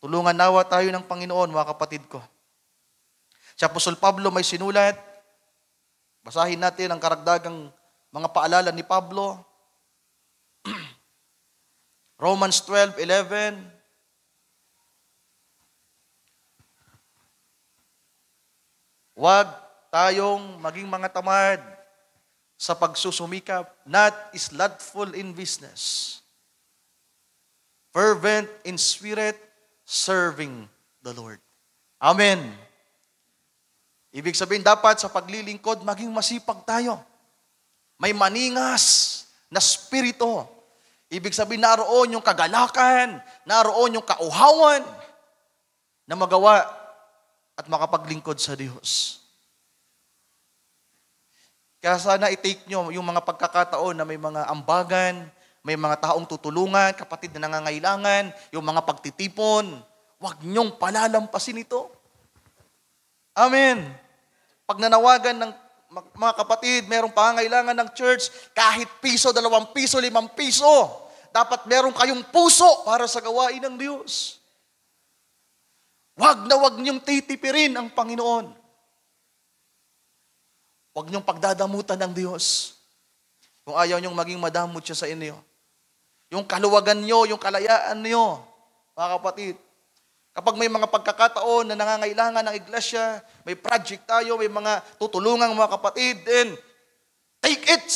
Tulungan nawa tayo ng Panginoon, mga kapatid ko. Si Apostol Pablo may sinulat. Basahin natin ang karagdagang mga paalala ni Pablo. Romans 12:11. Huwag tayong maging mga tamad sa pagsusumikap, not slothful in business, fervent in spirit, serving the Lord. Amen. Ibig sabihin, dapat sa paglilingkod, maging masipag tayo. May maningas na spirito. Ibig sabihin, naroon yung kagalakan, naroon yung kauhawan na magawa at makapaglingkod sa Diyos. Kaya sana i-take nyo yung mga pagkakataon na may mga ambagan, may mga taong tutulungan, kapatid na nangangailangan, yung mga pagtitipon, huwag nyong palalampasin ito. Amen. Pag nanawagan ng mga kapatid, merong pangangailangan ng church, kahit piso, 2 piso, 5 piso, dapat meron kayong puso para sa gawain ng Diyos. Huwag nyong titipirin ang Panginoon. Huwag nyong pagdadamutan ng Diyos. Kung ayaw nyong maging madamot siya sa inyo. Yung kaluwagan nyo, yung kalayaan nyo, mga kapatid. Kapag may mga pagkakataon na nangangailangan ng iglesia, may project tayo, may mga tutulungang mga kapatid, then take it.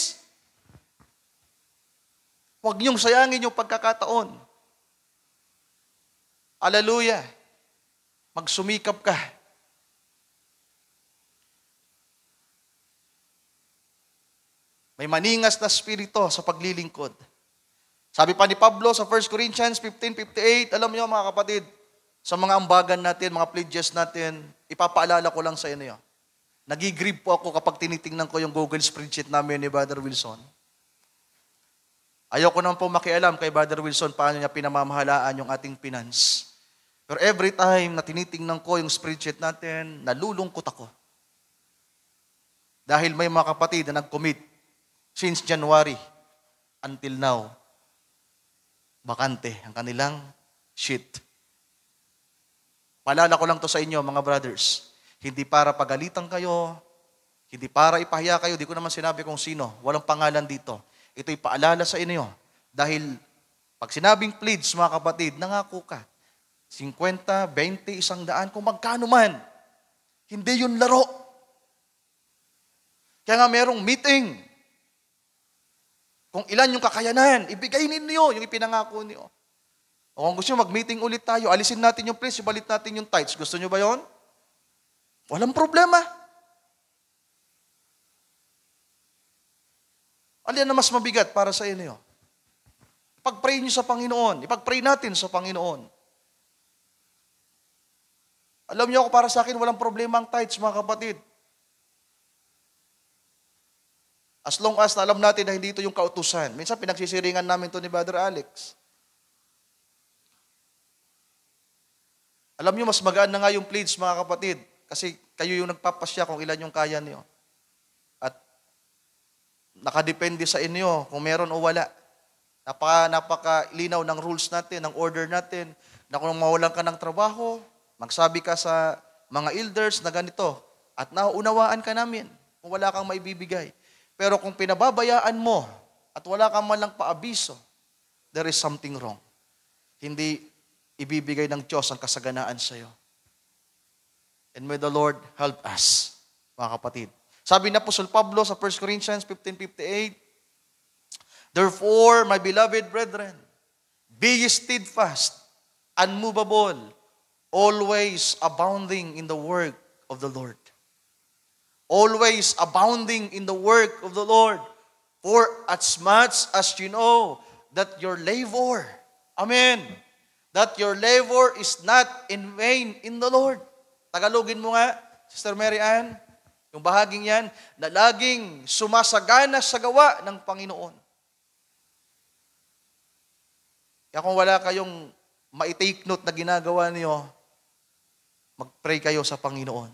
Huwag niyong sayangin yung pagkakataon. Hallelujah. Magsumikap ka. May maningas na spirito sa paglilingkod. Sabi pa ni Pablo sa 1 Corinthians 15:58, alam niyo mga kapatid, sa mga ambagan natin, mga pledges natin, ipapaalala ko lang sa inyo. Nagigrieve po ako kapag tinitingnan ko yung Google spreadsheet namin ni Brother Wilson. Ayaw ko naman po makialam kay Brother Wilson paano niya pinamamahalaan yung ating finance. Pero every time na tinitingnan ko yung spreadsheet natin, nalulungkot ako. Dahil may mga kapatid na nag-commit since January until now, bakante ang kanilang sheet. Paalala ko lang to sa inyo, mga brothers. Hindi para pagalitan kayo, hindi para ipahiya kayo, di ko naman sinabi kung sino, walang pangalan dito. Ito'y paalala sa inyo. Dahil pag sinabing pledge, mga kapatid, nangako ka. 50, 20, 100, kung magkano man. Hindi yun laro. Kaya nga merong meeting. Kung ilan yung kakayanan, ibigay ninyo yung ipinangako niyo. O kung gusto nyo mag-meeting ulit tayo, alisin natin yung place, ibalit natin yung tithes. Gusto nyo ba yon? Walang problema. Alin na mas mabigat para sa inyo? Ipag-pray nyo sa Panginoon. Ipag-pray natin sa Panginoon. Alam niyo ako, para sa akin, walang problema ang tithes, mga kapatid. As long as alam natin na hindi ito yung kautusan. Minsan pinagsisiringan namin ito ni Brother Alex. Alam niyo, mas magaan na nga yung pledge, mga kapatid. Kasi kayo yung nagpapasya kung ilan yung kaya niyo. At nakadepende sa inyo kung meron o wala. Napaka-linaw ng rules natin, ng order natin, na kung mawalan ka ng trabaho, magsabi ka sa mga elders na ganito, at nauunawaan ka namin kung wala kang maibibigay. Pero kung pinababayaan mo at wala kang man lang paabiso, there is something wrong. Hindi ibibigay ng Diyos ang kasaganaan sa iyo. And may the Lord help us, mga kapatid. Sabi na Apostol Pablo sa 1 Corinthians 15:58, therefore, my beloved brethren, be ye steadfast, unmovable, always abounding in the work of the Lord. Always abounding in the work of the Lord. For as much as you know that your labor, amen, that your labor is not in vain in the Lord. Tagalogin mo nga, Sister Mary Ann, yung bahaging yan, na laging sumasagana sa gawa ng Panginoon. Kaya kung wala kayong ma-take note na ginagawa niyo, mag-pray kayo sa Panginoon.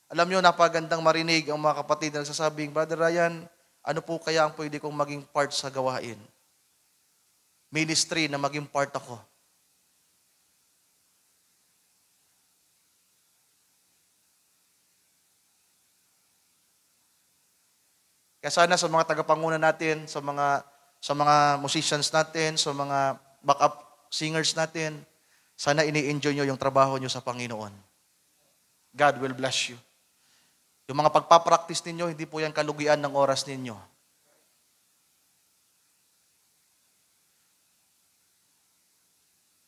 Alam niyo, napagandang marinig ang mga kapatid na nagsasabing, Brother Ryan, ano po kaya ang pwede kong maging part sa gawain? Ministry na maging part ako. Kaya sana sa mga tagapanguna natin, sa mga musicians natin, sa mga backup singers natin, sana ini-enjoy nyo yung trabaho nyo sa Panginoon. God will bless you. Yung mga pagpapractice ninyo, hindi po yan kalugian ng oras ninyo.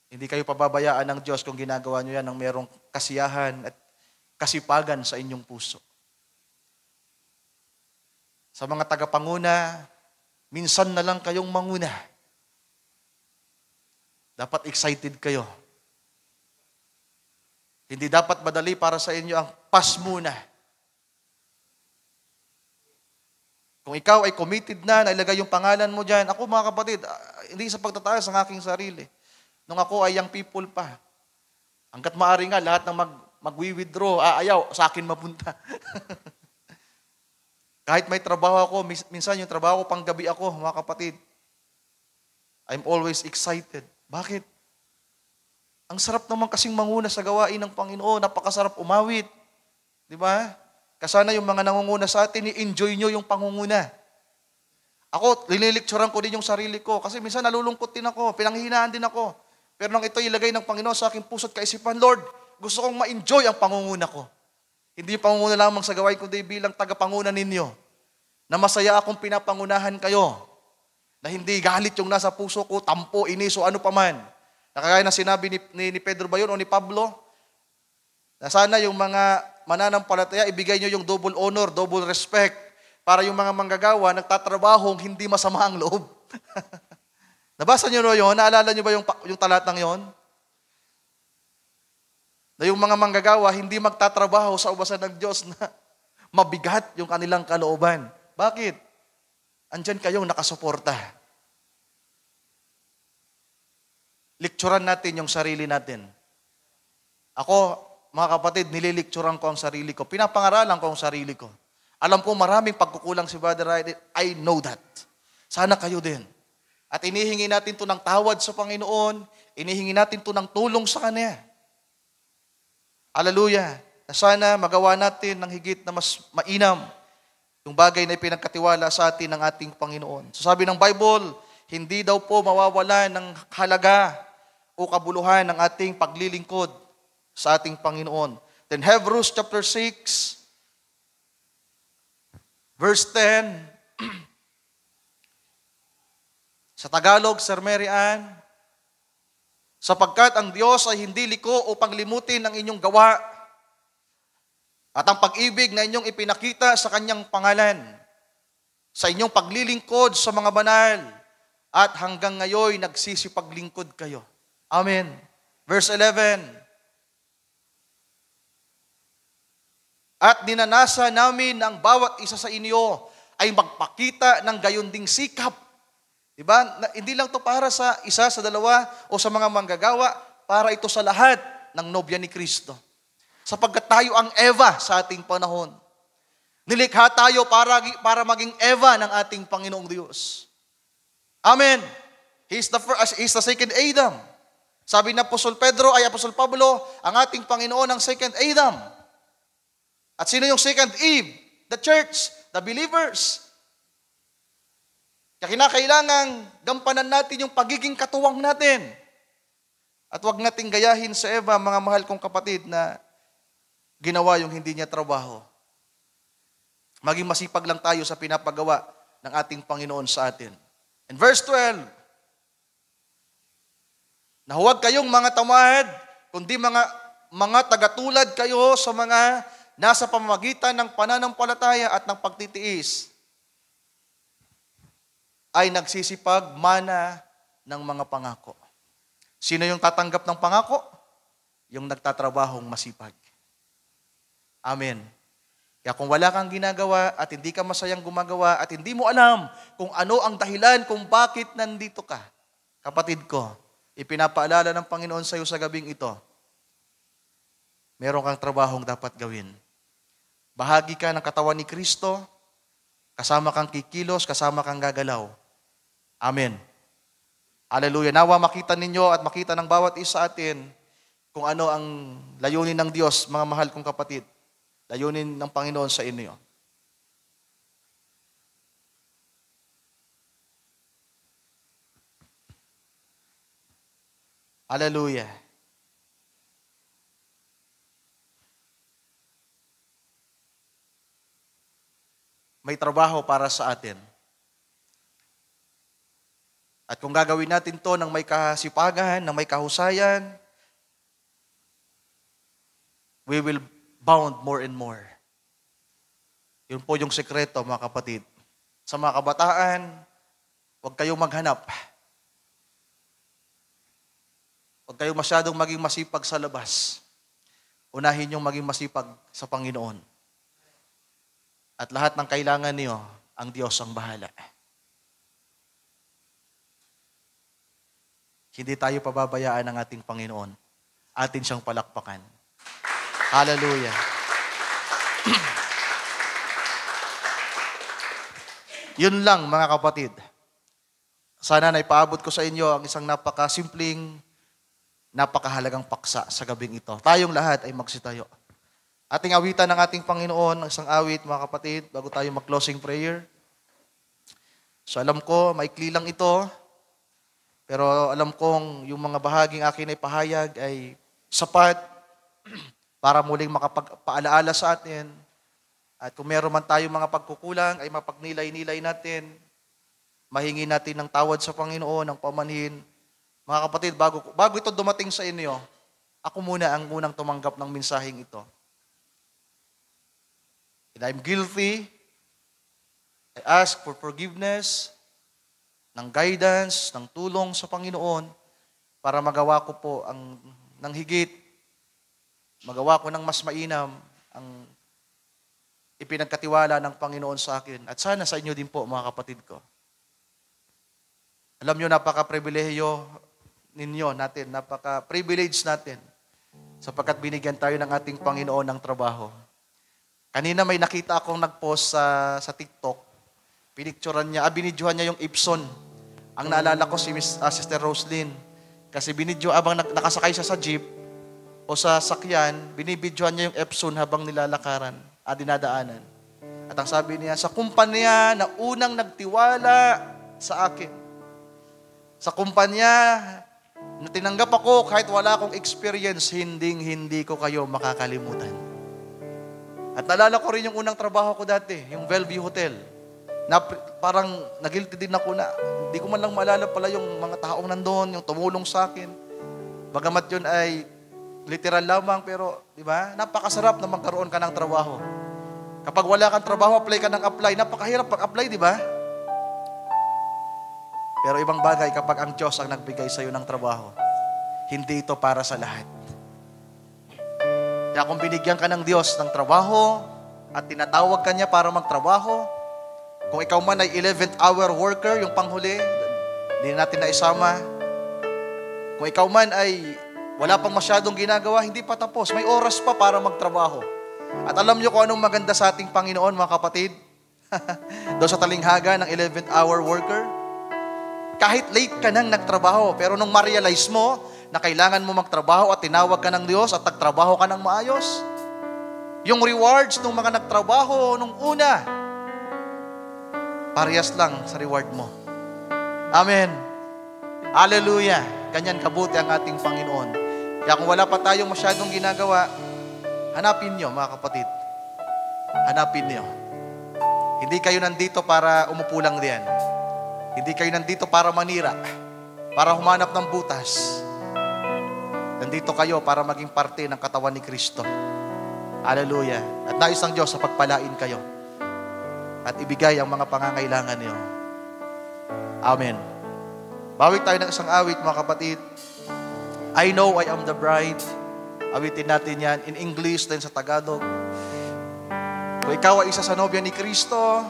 Hindi kayo pababayaan ng Diyos kung ginagawa nyo yan ng merong kasiyahan at kasipagan sa inyong puso. Sa mga tagapanguna, minsan na lang kayong manguna. Dapat excited kayo. Hindi dapat madali para sa inyo ang pas muna. Kung ikaw ay committed na, nailagay yung pangalan mo dyan, ako mga kapatid, hindi sa pagtataas ng aking sarili. Nung ako ay young people pa, hanggat maaari nga, lahat ng mag-withdraw, ayaw, sa akin mapunta. Kahit may trabaho ako, minsan yung trabaho ko, panggabi ako, mga kapatid. I'm always excited. Bakit? Ang sarap naman kasing manguna sa gawain ng Panginoon. Napakasarap umawit. Di ba? Kasana yung mga nangunguna sa atin, i-enjoy nyo yung pangunguna. Ako, linilikturan ko din yung sarili ko. Kasi minsan nalulungkot din ako, pinanghihinaan din ako. Pero nang ito ilagay ng Panginoon sa aking puso't kaisipan, Lord, gusto kong ma-enjoy ang pangunguna ko. Hindi yung pangunguna lamang sa gawain kundi bilang tagapanguna ninyo. Na masaya akong pinapangunahan kayo. Na hindi galit yung nasa puso ko, tampo, inis o ano paman. Nakagaya na sinabi ni Pedro ba yun o ni Pablo? Na sana yung mga mananampalataya, ibigay nyo yung double honor, double respect, para yung mga manggagawa, nagtatrabahong hindi masama ang loob. Nabasa nyo yun? Naalala nyo ba yung talatang yon? Na yung mga manggagawa, hindi magtatrabaho sa ubasan ng Diyos na mabigat yung kanilang kalooban. Bakit? Andyan kayong nakasuporta. Likturan natin yung sarili natin. Ako, mga kapatid, nililikturan ko ang sarili ko. Pinapangaralan ko ang sarili ko. Alam ko maraming pagkukulang si Brother Ryan. I know that. Sana kayo din. At inihingi natin to ng tawad sa Panginoon. Inihingi natin to ng tulong sa Kanya. Hallelujah. Na sana magawa natin ng higit na mas mainam yung bagay na ipinagkatiwala sa atin ng ating Panginoon. So sabi ng Bible, hindi daw po mawawala ng halaga o kabuluhan ng ating paglilingkod sa ating Panginoon. Then Hebrews chapter 6, verse 10, sa Tagalog, Sir Mary Ann, sapagkat ang Diyos ay hindi liko upang limutin ang inyong gawa at ang pag-ibig na inyong ipinakita sa Kanyang pangalan, sa inyong paglilingkod sa mga banal, at hanggang ngayon nagsisipaglingkod kayo. Amen. Verse 11, at dinanasa namin na ang bawat isa sa inyo ay magpakita ng gayon ding sikap. Diba? Hindi lang to para sa isa, sa dalawa, o sa mga manggagawa, para ito sa lahat ng nobya ni Kristo. Sapagkat tayo ang Eva sa ating panahon. Nilikha tayo para maging Eva ng ating Panginoong Diyos. Amen. He's the second Adam. Sabi na Apostol Pedro ay Apostol Pablo, ang ating Panginoon ang second Adam. At sino yung second Eve? The church, the believers. Kaya kinakailangan gampanan natin yung pagiging katuwang natin. At huwag nating gayahin sa Eva, mga mahal kong kapatid, na ginawa yung hindi niya trabaho. Maging masipag lang tayo sa pinapagawa ng ating Panginoon sa atin. In verse 12, na huwag kayong mga tamad, kundi mga tagatulad kayo sa mga nasa pamamagitan ng pananampalataya at ng pagtitiis. ay nagsisipag mana ng mga pangako. Sino yung tatanggap ng pangako? Yung nagtatrabahong masipag. Amen. Kaya kung wala kang ginagawa at hindi ka masayang gumagawa at hindi mo alam kung ano ang dahilan kung bakit nandito ka, kapatid ko, ipinapaalala ng Panginoon sa iyo sa gabing ito, meron kang trabahong dapat gawin. Bahagi ka ng katawan ni Kristo, kasama kang kikilos, kasama kang gagalaw. Amen. Hallelujah. Nawa makita ninyo at makita ng bawat isa atin kung ano ang layunin ng Diyos, mga mahal kong kapatid. Layunin ng Panginoon sa inyo. Hallelujah. May trabaho para sa atin. At kung gagawin natin to ng may kasipagan, ng may kahusayan, we will bound more and more. Yun po yung sekreto, mga kapatid. Sa mga kabataan, huwag kayong maghanap. Huwag kayong masyadong maging masipag sa labas. Unahin yung maging masipag sa Panginoon. At lahat ng kailangan niyo, ang Diyos ang bahala. Hindi tayo pababayaan ng ating Panginoon. Atin siyang palakpakan. Hallelujah. Yun lang, mga kapatid. Sana naipaabot ko sa inyo ang isang napakasimpleng, napakahalagang paksa sa gabing ito. Tayong lahat ay magsitayo. Ating awitan ng ating Panginoon, isang awit, mga kapatid, bago tayo mag-closing prayer. So alam ko, maikli lang ito, pero alam kong yung mga bahaging akin ay pahayag ay sapat para muling makapagpaalaala sa atin. At kung meron man tayo mga pagkukulang, ay mapagnilay-nilay natin. Mahingi natin ng tawad sa Panginoon, ng pamanhin. Mga kapatid, bago ito dumating sa inyo, ako muna ang unang tumanggap ng mensaheng ito. And I'm guilty. I ask for forgiveness, ng guidance, ng tulong sa Panginoon para magawa ko po ng higit, magawa ko ng mas mainam ang ipinagkatiwala ng Panginoon sa akin. At sana sa inyo din po, mga kapatid ko. Alam nyo, napaka-pribilehiyo ninyo natin, napaka-privilege natin sapagkat binigyan tayo ng ating Panginoon ng trabaho. Kanina may nakita akong nag-post sa TikTok. Binidyohan niya yung Epson. Ang naalala ko si Sister Roslyn. Kasi binidyo abang nakasakay siya sa jeep o sa sakyan, binibidyohan niya yung Epson habang nilalakaran, dinadaanan. At ang sabi niya, sa kumpanya na unang nagtiwala sa akin, sa kumpanya na tinanggap ako kahit wala akong experience, hindi ko kayo makakalimutan. At naalala ko rin yung unang trabaho ko dati, yung Bellevue Hotel. Na parang nagilty din ako na hindi ko man lang maalala pala yung mga taong nandoon, yung tumulong sa akin. Bagamat yun ay literal lamang, pero di ba? Napakasarap na magkaroon ka ng trabaho. Kapag wala kang trabaho, apply ka ng apply. Napakahirap pag-apply, di ba? Pero ibang bagay kapag ang Diyos ang nagbigay sa iyo ng trabaho. Hindi ito para sa lahat. Kaya kung binigyan ka ng Diyos ng trabaho at tinatawag ka niya para magtrabaho, kung ikaw man ay 11th hour worker, yung panghuli, hindi natin na isama. Kung ikaw man ay wala pang masyadong ginagawa, hindi pa tapos. May oras pa para magtrabaho. At alam niyo kung anong maganda sa ating Panginoon, mga kapatid? Doon sa talinghaga ng 11th hour worker, kahit late ka nang nagtrabaho, pero nung ma-realize mo na kailangan mo magtrabaho at tinawag ka ng Diyos at nagtrabaho ka ng maayos, yung rewards ng mga nagtrabaho nung una, parehas lang sa reward mo. Amen. Hallelujah. Ganyan kabuti ang ating Panginoon. Kaya kung wala pa tayong masyadong ginagawa, hanapin nyo, mga kapatid. Hanapin nyo. Hindi kayo nandito para umupo lang diyan. Hindi kayo nandito para manira, para humanap ng butas. Nandito kayo para maging parte ng katawan ni Kristo. Hallelujah. At nais ng Diyos sa pagpalain kayo at ibigay ang mga pangangailangan niyo. Amen. Bawit tayo ng isang awit, mga kapatid. I know I am the bride. Awitin natin yan in English din sa Tagalog. Kung ikaw ay isa sa nobya ni Kristo,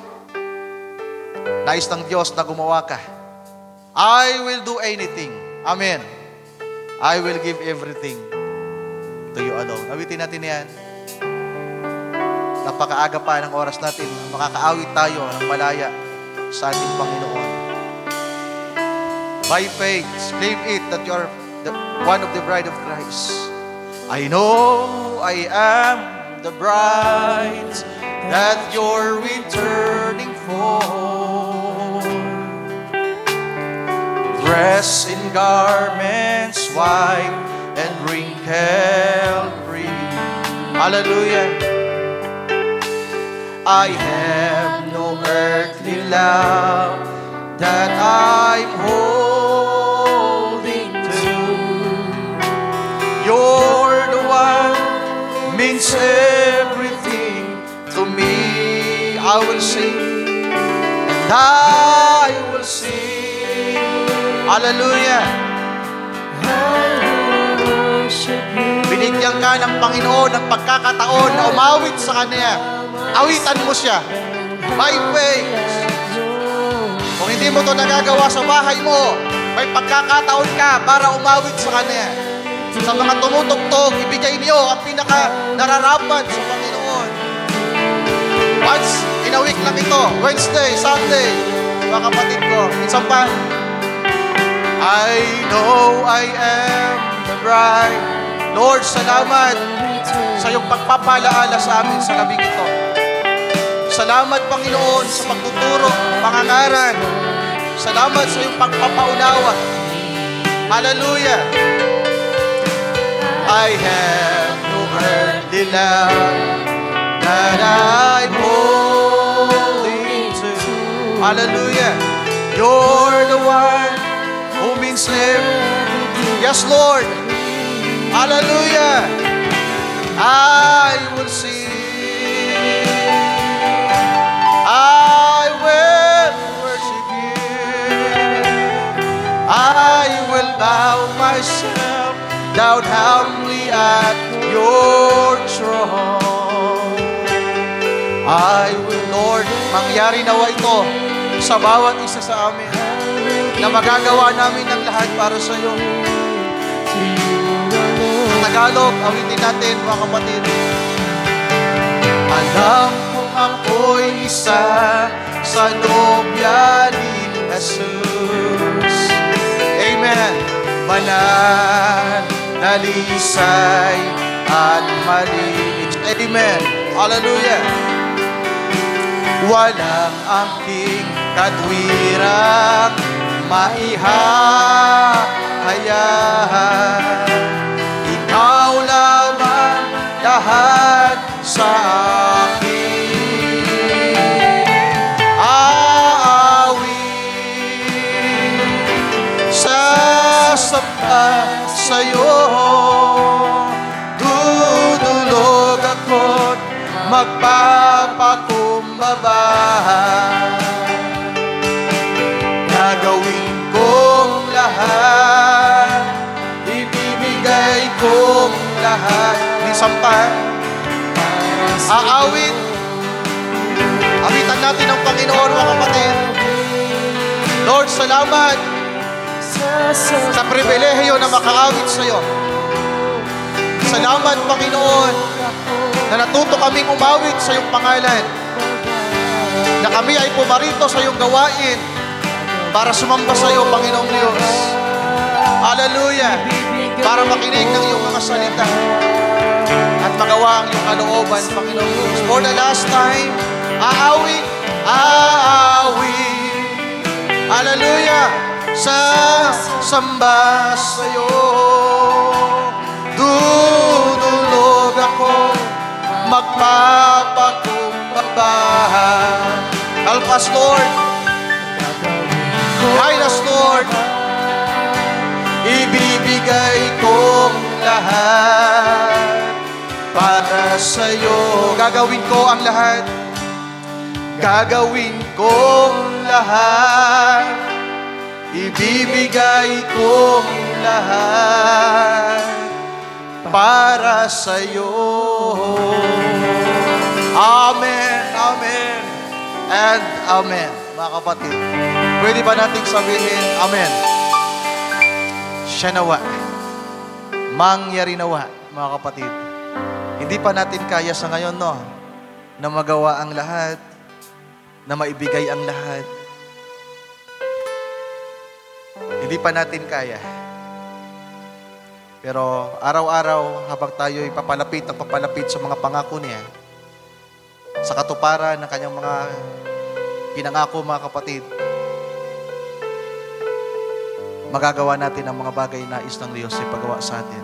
nais ng Diyos na gumawa ka. I will do anything. Amen. I will give everything to you alone. Awitin natin yan. Napakaaga pa ng oras natin. Makakaawit tayo ng malaya sa ating Panginoon. By faith, claim it that you are one of the bride of Christ. I know I am the bride that you're returning for. Dressed in garments white and wrinkle-free. Hallelujah. I have no earthly love that I'm holding to. You're the one means everything to me. I will sing and I will sing. Hallelujah. Binigyan ka ng Panginoon ng pagkakataon na umawit sa Kanya. Awitan mo siya. By faith. Kung hindi mo ito nagagawa sa bahay mo, may pagkakataon ka para umawit sa Kanya. Sa mga tumutugtog, ibigay niyo ang pinaka nararapat sa Panginoon. Once in a week lang ito. Wednesday, Sunday. Mga kapatid ko, minsan pa, I know I am the bride. Lord, salamat sa iyong pagpapalaala sa amin sa gabing ito. Salamat, Panginoon, sa pagtuturo, pangangaral. Salamat sa iyong pagpapaunawa. Hallelujah. I have no earthly love that I'm holding to. Hallelujah. You're the one who means everything. Yes, Lord. Hallelujah. I will sing. I will worship you. I will bow myself down humbly at your throne. I will, Lord, mangyari nawa ito sa bawat isa sa amin na magagawa namin ang lahat para sa iyo. Tagalog, awitin natin, mga kapatid. Alam kong ako'y isa sa nobya ni Jesus. Amen. Mananalisay at malinis. Amen. Hallelujah. Walang angking katwirang maihahayahan. Ikaw lamang lahat sa akin. Aawit sasamba sa'yo. Dudulog ako't magpapakumbaba. Gagawin kong lahat, ibibigay kong lahat. Minsan pa, aawit. Awitan natin ang Panginoon, mga kapatid. Lord, salamat sa pribilehiyo na makaawit sa iyo. Salamat, Panginoon, na natuto kaming umawit sa iyong pangalan. Na kami ay pumarito sa iyong gawain para sumamba sa iyo, Panginoong Diyos. Hallelujah! Para makinig ng iyong mga salita at magawa ang iyong kalooban, Panginoong Diyos. For the last time, aawit, aawit. Hallelujah! Sa samba sa iyo, dudulog ako, magpapakumbaba. Help us, Lord. Guide us, Lord. Ibibigay kong lahat para sa'yo. Gagawin ko ang lahat. Gagawin kong lahat ibibigay kong lahat para sa'yo. Amen, amen, and amen. Mga kapatid, pwede ba nating sabihin, amen? Siya nawa, mangyari nawa, mga kapatid. Hindi pa natin kaya sa ngayon, no? Na magawa ang lahat, na maibigay ang lahat. Hindi pa natin kaya. Pero araw-araw, habang tayo ay papalapit sa mga pangako niya, sa katuparan ng kanyang mga pinangako, mga kapatid, magagawa natin ang mga bagay na nais ng Diyos ay pagawa sa atin.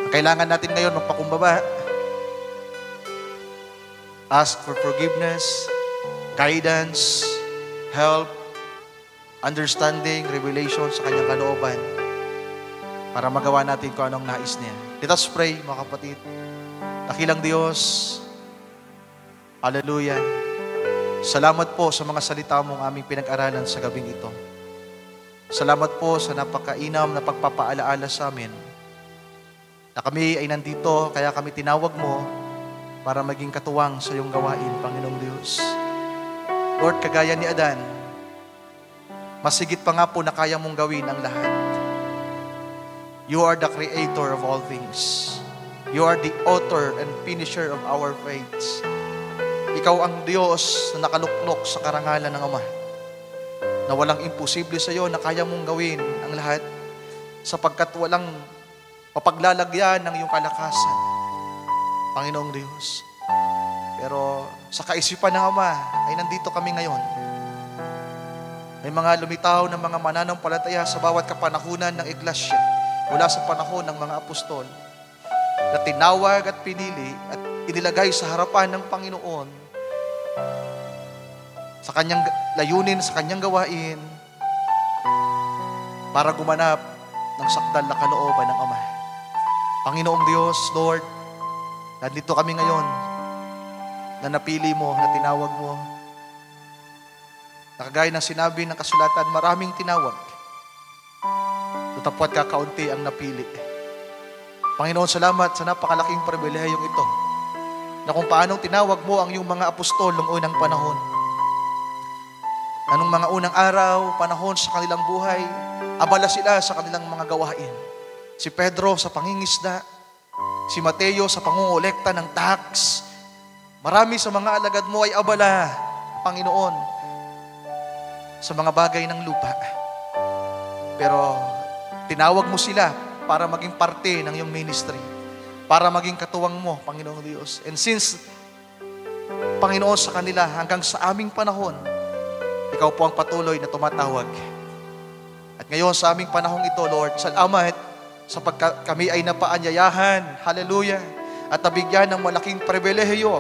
Ang kailangan natin ngayon, magpakumbaba, ask for forgiveness, guidance, help, understanding, revelation sa kanyang kalooban para magawa natin kung anong nais niya. Let us pray, mga kapatid. Dakilang Diyos, hallelujah. Salamat po sa mga salita mong aming pinag-aralan sa gabing ito. Salamat po sa napakainam na pagpapaalaala sa amin na kami ay nandito, kaya kami tinawag mo para maging katuwang sa iyong gawain, Panginoong Diyos. Lord, kagaya ni Adan, masigit pa nga po na kaya mong gawin ang lahat. You are the creator of all things. You are the author and finisher of our faiths. Ikaw ang Diyos na nakaluklok sa karangalan ng Ama, na walang imposible sa iyo, na kaya mong gawin ang lahat sapagkat walang mapaglalagyan ng iyong kalakasan, Panginoong Diyos. Pero sa kaisipan ng Ama ay nandito kami ngayon. May mga lumitaw ng mga mananampalataya sa bawat kapanahunan ng iglesia mula sa panahon ng mga apostol na tinawag at pinili at inilagay sa harapan ng Panginoon sa kanyang layunin, sa kanyang gawain para gumanap ng sakdal na kalooban ng Ama. Panginoong Diyos, Lord, nandito kami ngayon na napili mo, na tinawag mo. Nakagaya ng sinabi ng kasulatan, maraming tinawag, tapos kakaunti ang napili. Panginoon, salamat sa napakalaking pribilehiyong ito, na kung paanong tinawag mo ang iyong mga apostol noong unang panahon. Anong mga unang araw, panahon sa kanilang buhay, abala sila sa kanilang mga gawain. Si Pedro sa pangingisda, si Mateo sa pangungolekta ng tax. Marami sa mga alagad mo ay abala, Panginoon, sa mga bagay ng lupa. Pero tinawag mo sila para maging parte ng iyong ministry, para maging katuwang mo, Panginoong Diyos. And since, Panginoon, sa kanila hanggang sa aming panahon, ikaw po ang patuloy na tumatawag. At ngayon sa aming panahong ito, Lord, salamat sapagkat kami ay napaanyayahan, hallelujah, at nabigyan ng malaking pribilehiyo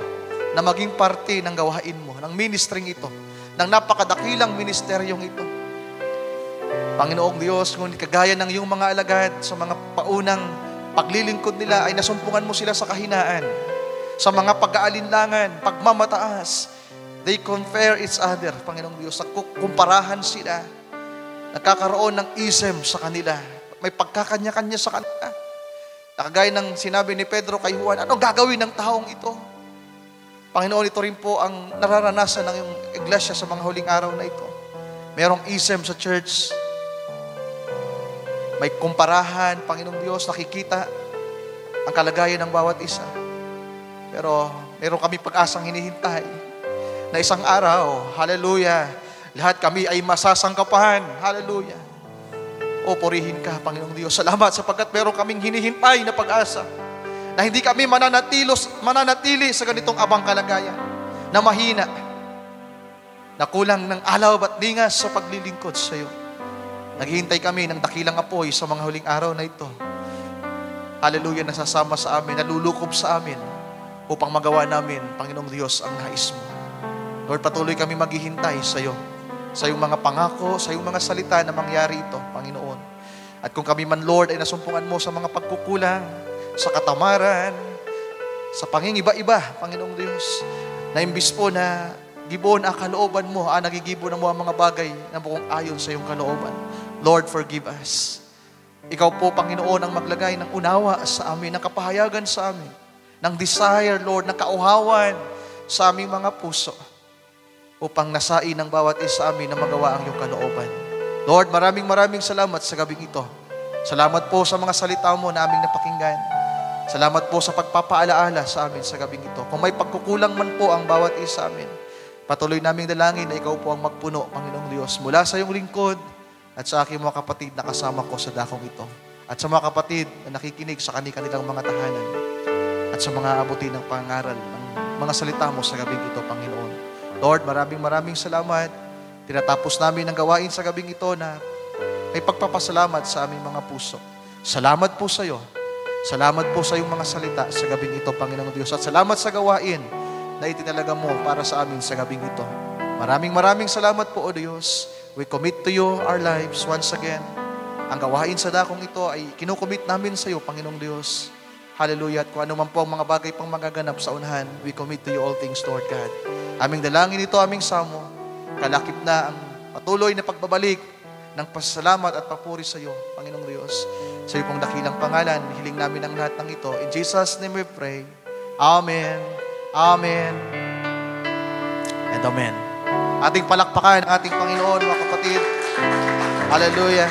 na maging parte ng gawain mo, ng ministering ito, ng napakadakilang ministeryong ito. Panginoong Diyos, ngunit kagaya ng iyong mga alagad sa mga paunang paglilingkod nila ay nasumpungan mo sila sa kahinaan, sa mga pag-aalinlangan, pagmamataas. They compare each other, Panginoong Diyos. Nagkukumparahan sila. Nagkakaroon ng ism sa kanila. May pagkakanya-kanya sa kanila. Nakagaya ng sinabi ni Pedro kay Juan, anong gagawin ng taong ito? Panginoon, ito rin po ang nararanasan ng iyong iglesia sa mga huling araw na ito. Merong ism sa church. May kumparahan, Panginoong Diyos, nakikita ang kalagayan ng bawat isa. Pero meron kami pag-asang hinihintay na isang araw, hallelujah, lahat kami ay masasangkapahan, hallelujah. O purihin ka, Panginoong Diyos. Salamat sapagkat meron kaming hinihintay na pag-asa na hindi kami mananatili sa ganitong abang kalagayan na mahina, na kulang ng alaw at lingas sa paglilingkod sa iyo. Naghihintay kami ng dakilang apoy sa mga huling araw na ito. Hallelujah, nasasama sa amin, nalulukob sa amin upang magawa namin, Panginoong Diyos, ang nais mo. Lord, patuloy kami maghihintay sa iyo, sa iyong mga pangako, sa iyong mga salita na mangyari ito, Panginoon. At kung kami man, Lord, ay nasumpungan mo sa mga pagkukulang, sa katamaran, sa pangingiba-iba, Panginoong Diyos, na imbis po na gibon ang kalooban mo, nagigibon mo ang mga bagay na buong ayon sa iyong kalooban. Lord, forgive us. Ikaw po, Panginoon, ang maglagay ng unawa sa amin, ng kapahayagan sa amin, ng desire, Lord, ng kauhawan sa aming mga puso upang nasain ng bawat isa amin na magawa ang iyong kalooban. Lord, maraming salamat sa gabing ito. Salamat po sa mga salita mo na aming napakinggan. Salamat po sa pagpapaalaala sa amin sa gabing ito. Kung may pagkukulang man po ang bawat isa amin, patuloy naming dalangin na ikaw po ang magpuno, Panginoong Diyos, mula sa iyong lingkod at sa aking mga kapatid na kasama ko sa dakong ito. At sa mga kapatid na nakikinig sa kanilang mga tahanan. At sa mga abutin ng pangaral ng mga salita mo sa gabing ito, Panginoon. Lord, maraming salamat. Tinatapos namin ang gawain sa gabing ito na may pagpapasalamat sa aming mga puso. Salamat po sa iyo. Salamat po sa iyong mga salita sa gabing ito, Panginoong Diyos. At salamat sa gawain na itinalaga mo para sa amin sa gabing ito. Maraming salamat po, O Diyos. We commit to you our lives once again. Ang gawain sa dakong ito ay kinukommit namin sa iyo, Panginoong Diyos. Hallelujah. At kung ano man po ang mga bagay pang magaganap sa unahan, we commit to you all things, Lord God. Aming dalangin ito, aming samo, kalakip na ang patuloy na pagbabalik ng pasasalamat at papuri sa iyo, Panginoong Diyos. Sa iyo pong dakilang pangalan, hiling namin ang lahat ng ito. In Jesus' name we pray. Amen. Amen. And amen. Ating palakpakan ang ating Panginoon, mga kapatid. Hallelujah.